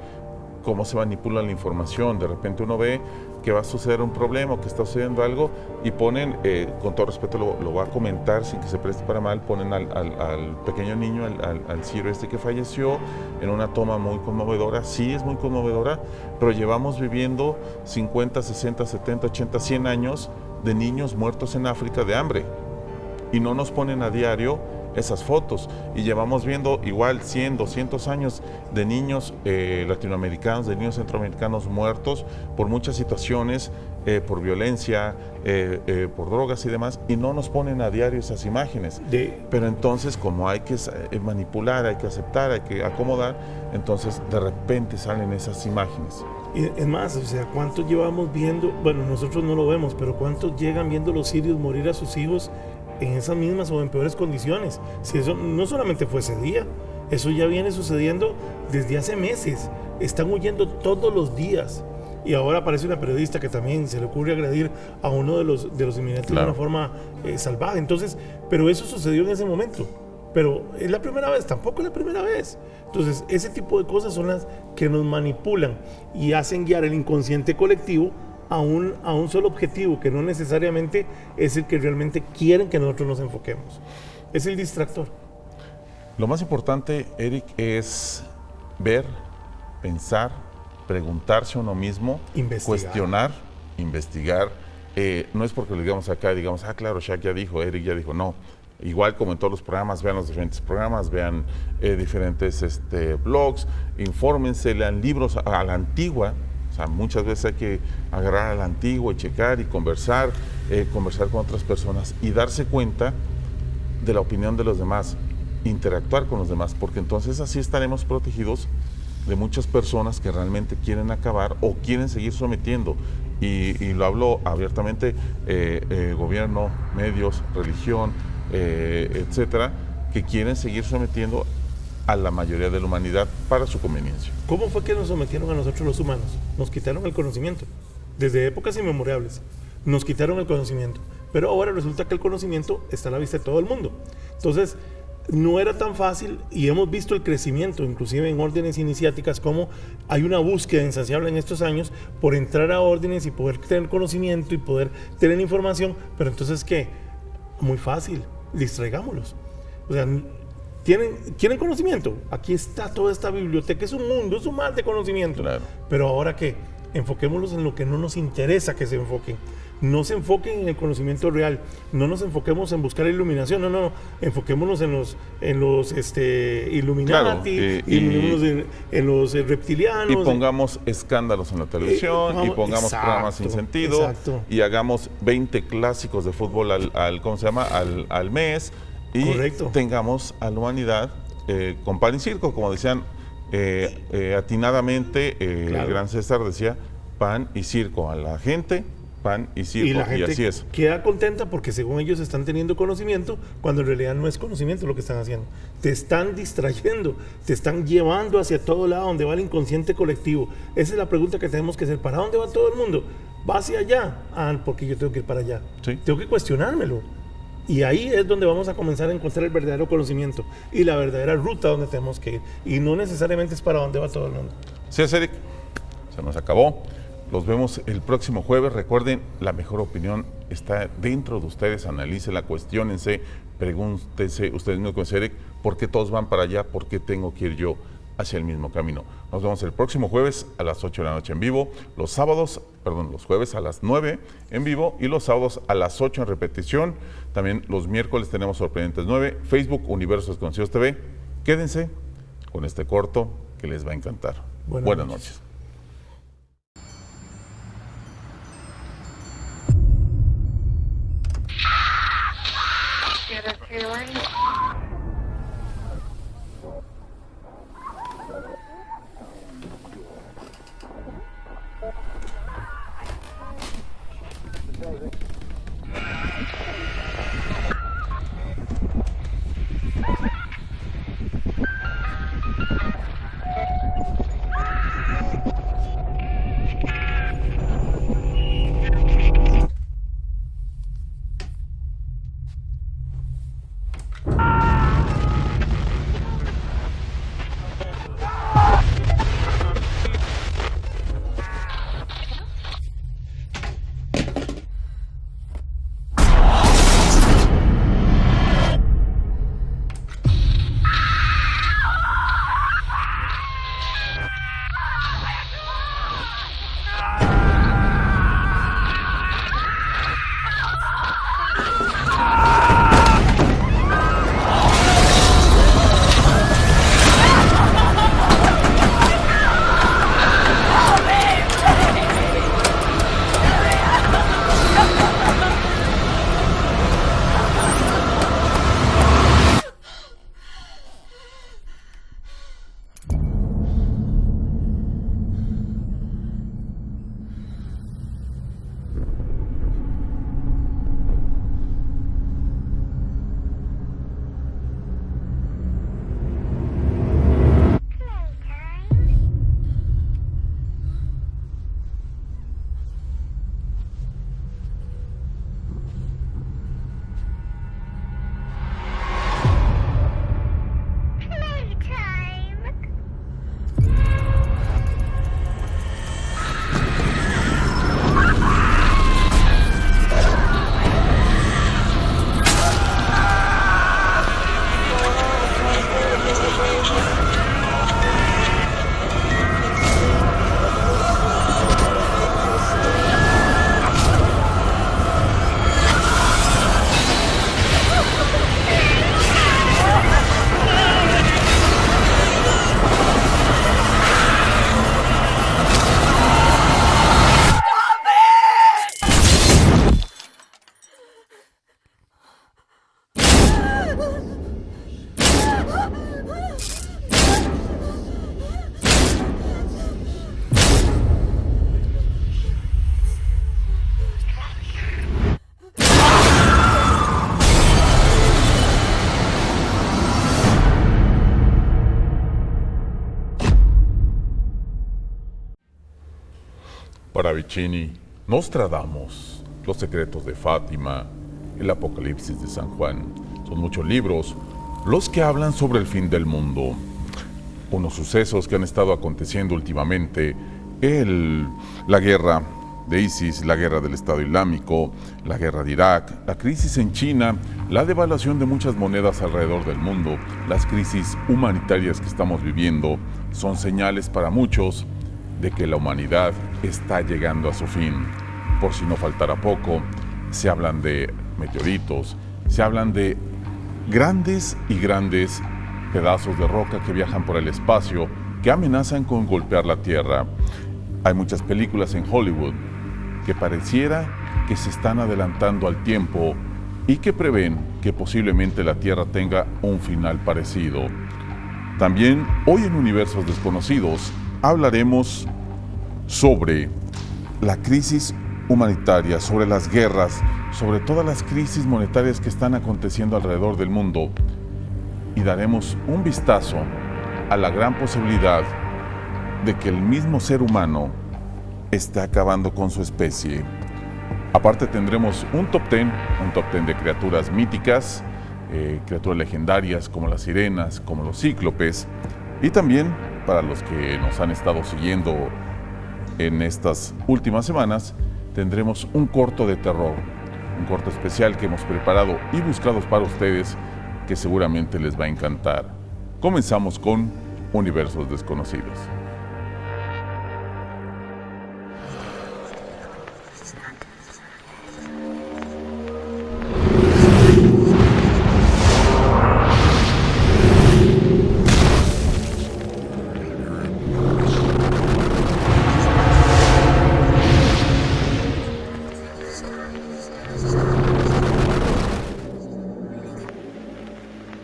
cómo se manipula la información. De repente uno ve que va a suceder un problema o que está sucediendo algo y ponen, con todo respeto lo voy a comentar sin que se preste para mal, ponen al pequeño niño, al Ciro que falleció en una toma muy conmovedora. Sí, es muy conmovedora, pero llevamos viviendo 50, 60, 70, 80, 100 años de niños muertos en África de hambre y no nos ponen a diario esas fotos, y llevamos viendo igual 100, 200 años de niños latinoamericanos, de niños centroamericanos muertos por muchas situaciones, por violencia, por drogas y demás, y no nos ponen a diario esas imágenes. Pero entonces, como hay que manipular, hay que aceptar, hay que acomodar, entonces de repente salen esas imágenes. Y es más, o sea, ¿cuántos llevamos viendo? Bueno, nosotros no lo vemos, pero ¿cuántos llegan viendo los sirios morir a sus hijos en esas mismas o en peores condiciones? Si eso no solamente fue ese día, eso ya viene sucediendo desde hace meses. Están huyendo todos los días. Y ahora aparece una periodista que también se le ocurre agredir a uno de los inmigrantes, claro, de una forma salvaje. Entonces, pero eso sucedió en ese momento. Pero es la primera vez, tampoco es la primera vez. Entonces, ese tipo de cosas son las que nos manipulan y hacen guiar el inconsciente colectivo a un solo objetivo, que no necesariamente es el que realmente quieren que nosotros nos enfoquemos. Es el distractor. Lo más importante, Eric, es ver, pensar, preguntarse a uno mismo, cuestionar, investigar. No es porque lo digamos acá, digamos, claro, Shaq ya dijo, Eric ya dijo, no. Igual como en todos los programas, vean los diferentes programas, vean diferentes blogs, infórmense, lean libros a la antigua. O sea, muchas veces hay que agarrar a la antigua y checar y conversar con otras personas y darse cuenta de la opinión de los demás, interactuar con los demás, porque entonces así estaremos protegidos de muchas personas que realmente quieren acabar o quieren seguir sometiendo. Y lo hablo abiertamente, gobierno, medios, religión, etcétera, que quieren seguir sometiendo a la mayoría de la humanidad para su conveniencia. ¿Cómo fue que nos sometieron a nosotros los humanos? Nos quitaron el conocimiento. Desde épocas inmemorables nos quitaron el conocimiento. Pero ahora resulta que el conocimiento está a la vista de todo el mundo. Entonces, no era tan fácil y hemos visto el crecimiento, inclusive en órdenes iniciáticas, como hay una búsqueda insaciable en estos años por entrar a órdenes y poder tener conocimiento y poder tener información. Pero entonces, ¿qué? Muy fácil, distraigámoslos. O sea, ¿quieren conocimiento? Aquí está toda esta biblioteca, es un mundo, es un mar de conocimiento. Claro. Pero ahora, ¿qué? Enfoquémoslos en lo que no nos interesa que se enfoquen. No se enfoquen en el conocimiento real, no nos enfoquemos en buscar iluminación, no, enfoquémonos en los Illuminati, claro, en los reptilianos. Y pongamos escándalos en la televisión, y pongamos programas sin sentido, y hagamos 20 clásicos de fútbol al mes, y correcto, tengamos a la humanidad con pan y circo, como decían atinadamente, claro, el gran César decía, pan y circo a la gente, pan y circo, y la gente así es. Queda contenta porque según ellos están teniendo conocimiento, cuando en realidad no es conocimiento lo que están haciendo. Te están distrayendo, te están llevando hacia todo lado donde va el inconsciente colectivo. Esa es la pregunta que tenemos que hacer. ¿Para dónde va todo el mundo? ¿Va hacia allá? Porque yo tengo que ir para allá. ¿Sí? Tengo que cuestionármelo. Y ahí es donde vamos a comenzar a encontrar el verdadero conocimiento y la verdadera ruta donde tenemos que ir. Y no necesariamente es para dónde va todo el mundo. Sí, Eric, se nos acabó. Los vemos el próximo jueves. Recuerden, la mejor opinión está dentro de ustedes. Analícenla, cuestiónense, pregúntense ustedes mismos con Eric, ¿por qué todos van para allá? ¿Por qué tengo que ir yo hacia el mismo camino? Nos vemos el próximo jueves a las 8 de la noche en vivo, los jueves a las 9 en vivo y los sábados a las 8 en repetición. También los miércoles tenemos Sorprendentes 9, Facebook Universo Desconocidos TV. Quédense con este corto que les va a encantar. Buenas noches. Paravicini, Nostradamus, Los secretos de Fátima, el Apocalipsis de San Juan. Son muchos libros los que hablan sobre el fin del mundo. Unos sucesos que han estado aconteciendo últimamente, la guerra de ISIS, la guerra del Estado Islámico, la guerra de Irak, la crisis en China, la devaluación de muchas monedas alrededor del mundo, las crisis humanitarias que estamos viviendo, son señales para muchos de que la humanidad está llegando a su fin. Por si no faltara poco, se hablan de meteoritos, se hablan de grandes y grandes pedazos de roca que viajan por el espacio, que amenazan con golpear la Tierra. Hay muchas películas en Hollywood que pareciera que se están adelantando al tiempo y que prevén que posiblemente la Tierra tenga un final parecido. También hoy en Universos Desconocidos hablaremos sobre la crisis humanitaria, sobre las guerras, sobre todas las crisis monetarias que están aconteciendo alrededor del mundo y daremos un vistazo a la gran posibilidad de que el mismo ser humano esté acabando con su especie. Aparte tendremos un top 10 de criaturas míticas, criaturas legendarias como las sirenas, como los cíclopes, y también para los que nos han estado siguiendo en estas últimas semanas, tendremos un corto de terror, un corto especial que hemos preparado y buscado para ustedes que seguramente les va a encantar. Comenzamos con Universos Desconocidos.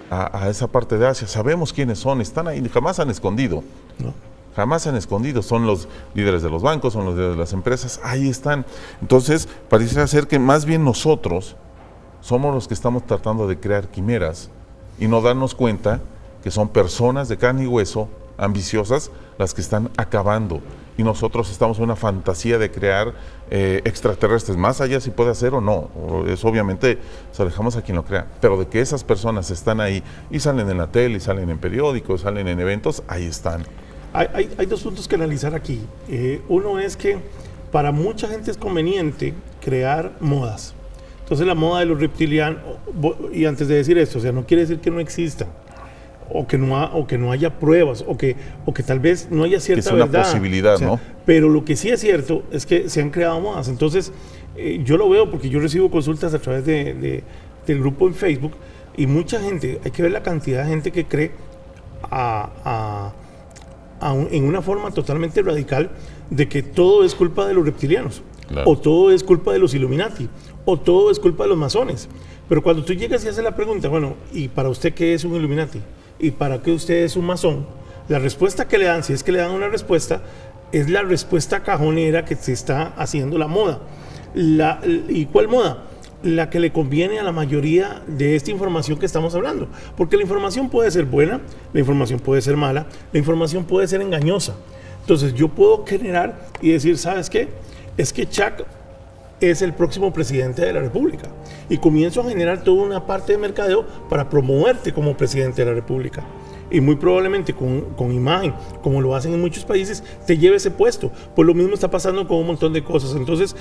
A esa parte de Asia, sabemos quiénes son, están ahí, jamás han escondido, ¿no? Jamás han escondido, son los líderes de los bancos, son los líderes de las empresas, ahí están. Entonces, pareciera ser que más bien nosotros somos los que estamos tratando de crear quimeras y no darnos cuenta que son personas de carne y hueso, ambiciosas, las que están acabando. Y nosotros estamos en una fantasía de crear extraterrestres, más allá si puede hacer o no, eso obviamente se lo dejamos a quien lo crea, pero de que esas personas están ahí y salen en la tele, y salen en periódicos, salen en eventos, ahí están. Hay dos puntos que analizar aquí. Uno es que para mucha gente es conveniente crear modas. Entonces la moda de los reptilianos, y antes de decir esto, o sea, no quiere decir que no existan, o que no haya pruebas, o que tal vez no haya cierta verdad. Es una posibilidad, o sea, ¿no? Pero lo que sí es cierto es que se han creado modas. Entonces, yo lo veo porque yo recibo consultas a través del grupo en Facebook, y mucha gente, hay que ver la cantidad de gente que cree en una forma totalmente radical de que todo es culpa de los reptilianos, claro, o todo es culpa de los Illuminati, o todo es culpa de los masones. Pero cuando tú llegas y haces la pregunta, bueno, ¿y para usted qué es un Illuminati? ¿Y para qué usted es un masón? La respuesta que le dan, si es que le dan una respuesta, es la respuesta cajonera que se está haciendo la moda. ¿Y cuál moda? La que le conviene a la mayoría de esta información que estamos hablando. Porque la información puede ser buena, la información puede ser mala, la información puede ser engañosa. Entonces yo puedo generar y decir, ¿sabes qué? Es que Chuck es el próximo presidente de la República. Y comienzo a generar toda una parte de mercadeo para promoverte como presidente de la República. Y muy probablemente con imagen, como lo hacen en muchos países, te lleve ese puesto. Pues lo mismo está pasando con un montón de cosas. Entonces,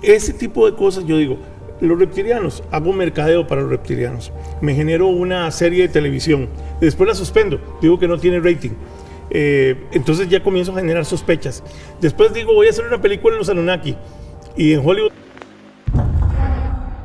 ese tipo de cosas, yo digo, los reptilianos, hago mercadeo para los reptilianos. Me genero una serie de televisión. Después la suspendo, digo que no tiene rating. Entonces ya comienzo a generar sospechas. Después digo, voy a hacer una película en los Anunnaki. Y en Hollywood...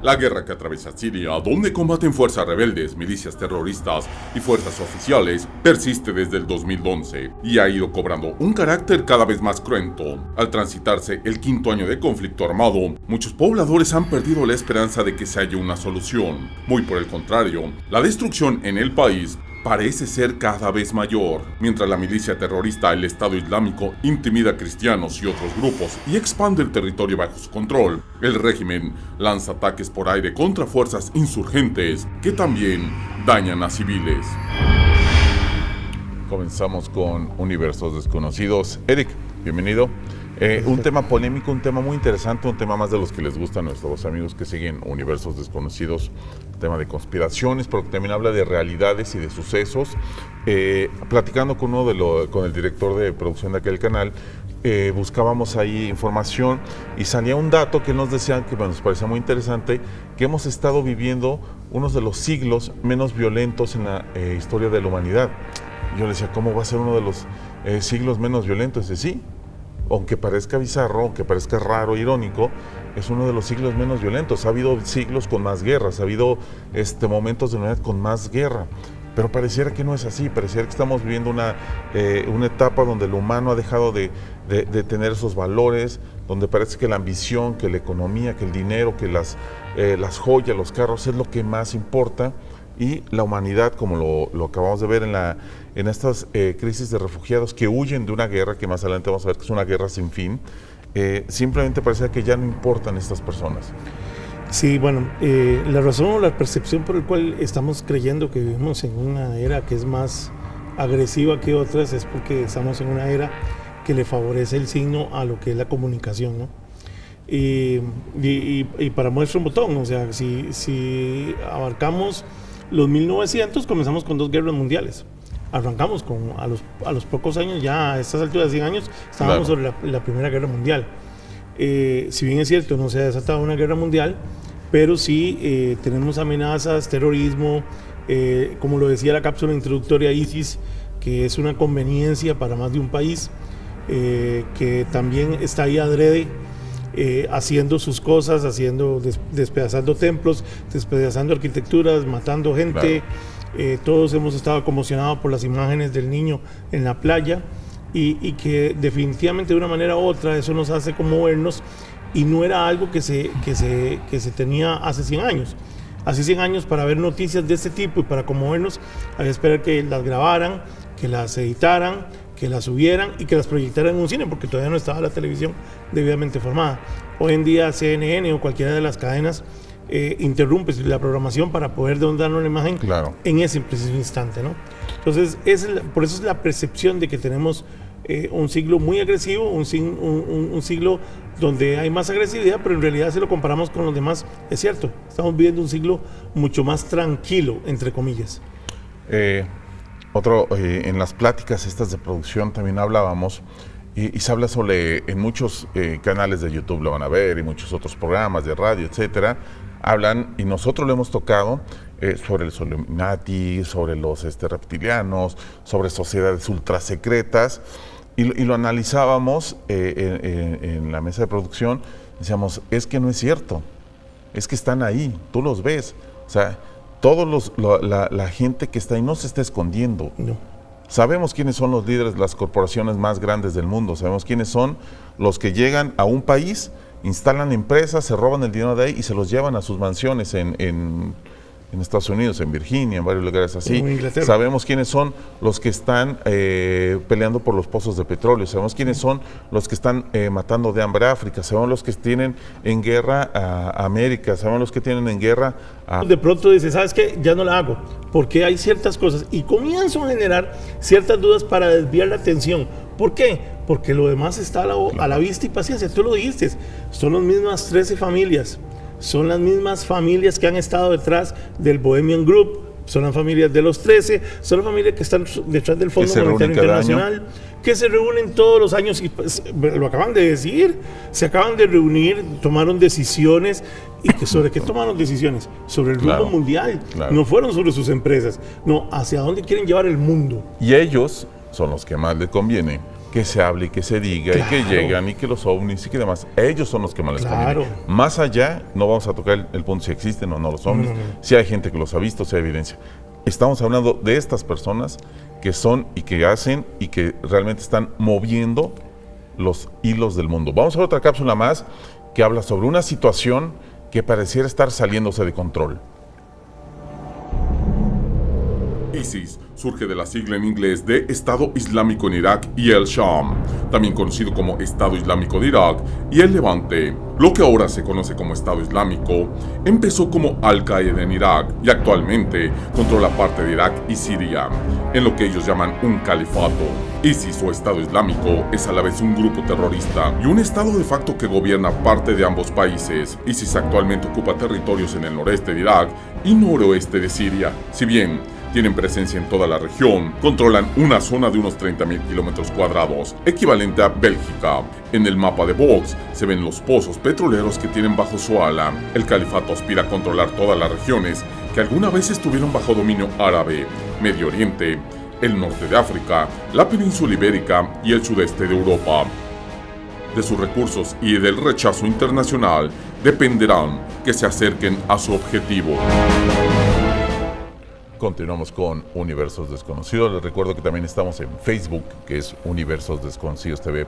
La guerra que atraviesa Siria, donde combaten fuerzas rebeldes, milicias terroristas y fuerzas oficiales, persiste desde el 2011 y ha ido cobrando un carácter cada vez más cruento. Al transitarse el 5º año de conflicto armado, muchos pobladores han perdido la esperanza de que se halle una solución. Muy por el contrario, la destrucción en el país parece ser cada vez mayor, mientras la milicia terrorista el Estado Islámico intimida a cristianos y otros grupos y expande el territorio bajo su control. El régimen lanza ataques por aire contra fuerzas insurgentes que también dañan a civiles. Comenzamos con Universos Desconocidos. Eric, bienvenido. Un tema polémico, un tema muy interesante, un tema más de los que les gustan a nuestros amigos que siguen Universos Desconocidos, tema de conspiraciones, pero que también habla de realidades y de sucesos. Platicando con con el director de producción de aquel canal, buscábamos ahí información y salía un dato que nos decían que nos parecía muy interesante, que hemos estado viviendo uno de los siglos menos violentos en la historia de la humanidad. Yo le decía, ¿cómo va a ser uno de los siglos menos violentos? Dice, sí, aunque parezca bizarro, aunque parezca raro, irónico, es uno de los siglos menos violentos. Ha habido siglos con más guerras, ha habido momentos de humanidad con más guerra, pero pareciera que no es así, pareciera que estamos viviendo una etapa donde el humano ha dejado de tener esos valores, donde parece que la ambición, que la economía, que el dinero, que las joyas, los carros es lo que más importa, y la humanidad, como lo acabamos de ver en estas crisis de refugiados que huyen de una guerra, que más adelante vamos a ver que es una guerra sin fin, simplemente parece que ya no importan estas personas. Sí, bueno, la razón o la percepción por la cual estamos creyendo que vivimos en una era que es más agresiva que otras es porque estamos en una era que le favorece el signo a lo que es la comunicación, ¿no? Y para muestra un botón, o sea, si abarcamos los 1900, comenzamos con 2 guerras mundiales. Arrancamos a los pocos años, ya a estas alturas de 100 años, estábamos sobre la Primera Guerra Mundial. Si bien es cierto, no se ha desatado una guerra mundial, pero sí tenemos amenazas, terrorismo, como lo decía la cápsula introductoria, ISIS, que es una conveniencia para más de un país, que también está ahí adrede, haciendo sus cosas, despedazando templos, despedazando arquitecturas, matando gente. Claro. Todos hemos estado conmocionados por las imágenes del niño en la playa, y que definitivamente de una manera u otra eso nos hace conmovernos, y no era algo que se tenía hace 100 años. Hace 100 años, para ver noticias de este tipo y para conmovernos, había que esperar que las grabaran, que las editaran, que las subieran y que las proyectaran en un cine, porque todavía no estaba la televisión debidamente formada. Hoy en día CNN o cualquiera de las cadenas interrumpe la programación para poder darnos la imagen, claro, en ese preciso instante, ¿no? Entonces, por eso es la percepción de que tenemos un siglo muy agresivo, un siglo donde hay más agresividad, pero en realidad si lo comparamos con los demás, es cierto, estamos viviendo un siglo mucho más tranquilo, entre comillas. En las pláticas estas de producción también hablábamos, y se habla en muchos canales de YouTube lo van a ver, y muchos otros programas de radio, etcétera, hablan, y nosotros lo hemos tocado, sobre el Illuminati, sobre los reptilianos, sobre sociedades ultrasecretas, y lo analizábamos en la mesa de producción. Decíamos, es que no es cierto, es que están ahí, tú los ves, o sea, la gente que está ahí no se está escondiendo. No. Sabemos quiénes son los líderes de las corporaciones más grandes del mundo, sabemos quiénes son los que llegan a un país, instalan empresas, se roban el dinero de ahí y se los llevan a sus mansiones en Estados Unidos, en Virginia, en varios lugares así. Sabemos quiénes son los que están peleando por los pozos de petróleo, sabemos quiénes son los que están matando de hambre a África, sabemos los que tienen en guerra a América, sabemos los que tienen en guerra a... De pronto dice, ¿sabes qué? Ya no la hago, porque hay ciertas cosas, y comienzo a generar ciertas dudas para desviar la atención. ¿Por qué? Porque lo demás está a la vista y paciencia. Tú lo dijiste, son las mismas 13 familias. Son las mismas familias que han estado detrás del Bohemian Group, son las familias de los 13, son las familias que están detrás del Fondo Monetario Internacional, que se reúnen todos los años, y pues, lo acaban de decir, se acaban de reunir, tomaron decisiones. ¿Y sobre qué tomaron decisiones? Sobre el rumbo mundial. Claro. No fueron sobre sus empresas, no, hacia dónde quieren llevar el mundo. Y ellos son los que más les conviene que se hable y que se diga, claro, y que llegan y que los ovnis y que demás, ellos son los que más les conviene. Más allá, no vamos a tocar el punto si existen o no los ovnis, si hay gente que los ha visto, si hay evidencia. Estamos hablando de estas personas que son y que hacen y que realmente están moviendo los hilos del mundo. Vamos a ver otra cápsula más que habla sobre una situación que pareciera estar saliéndose de control. ISIS surge de la sigla en inglés de Estado Islámico en Irak y el Sham, también conocido como Estado Islámico de Irak y el Levante. Lo que ahora se conoce como Estado Islámico empezó como Al-Qaeda en Irak y actualmente controla parte de Irak y Siria, en lo que ellos llaman un califato. ISIS o Estado Islámico es a la vez un grupo terrorista y un estado de facto que gobierna parte de ambos países. ISIS actualmente ocupa territorios en el noreste de Irak y noroeste de Siria. Si bien tienen presencia en toda la región, controlan una zona de unos 30.000 kilómetros cuadrados, equivalente a Bélgica. En el mapa de Vox se ven los pozos petroleros que tienen bajo su ala. El califato aspira a controlar todas las regiones que alguna vez estuvieron bajo dominio árabe: Medio Oriente, el norte de África, la península ibérica y el sudeste de Europa. De sus recursos y del rechazo internacional dependerán que se acerquen a su objetivo. Continuamos con Universos Desconocidos. Les recuerdo que también estamos en Facebook, que es Universos Desconocidos TV.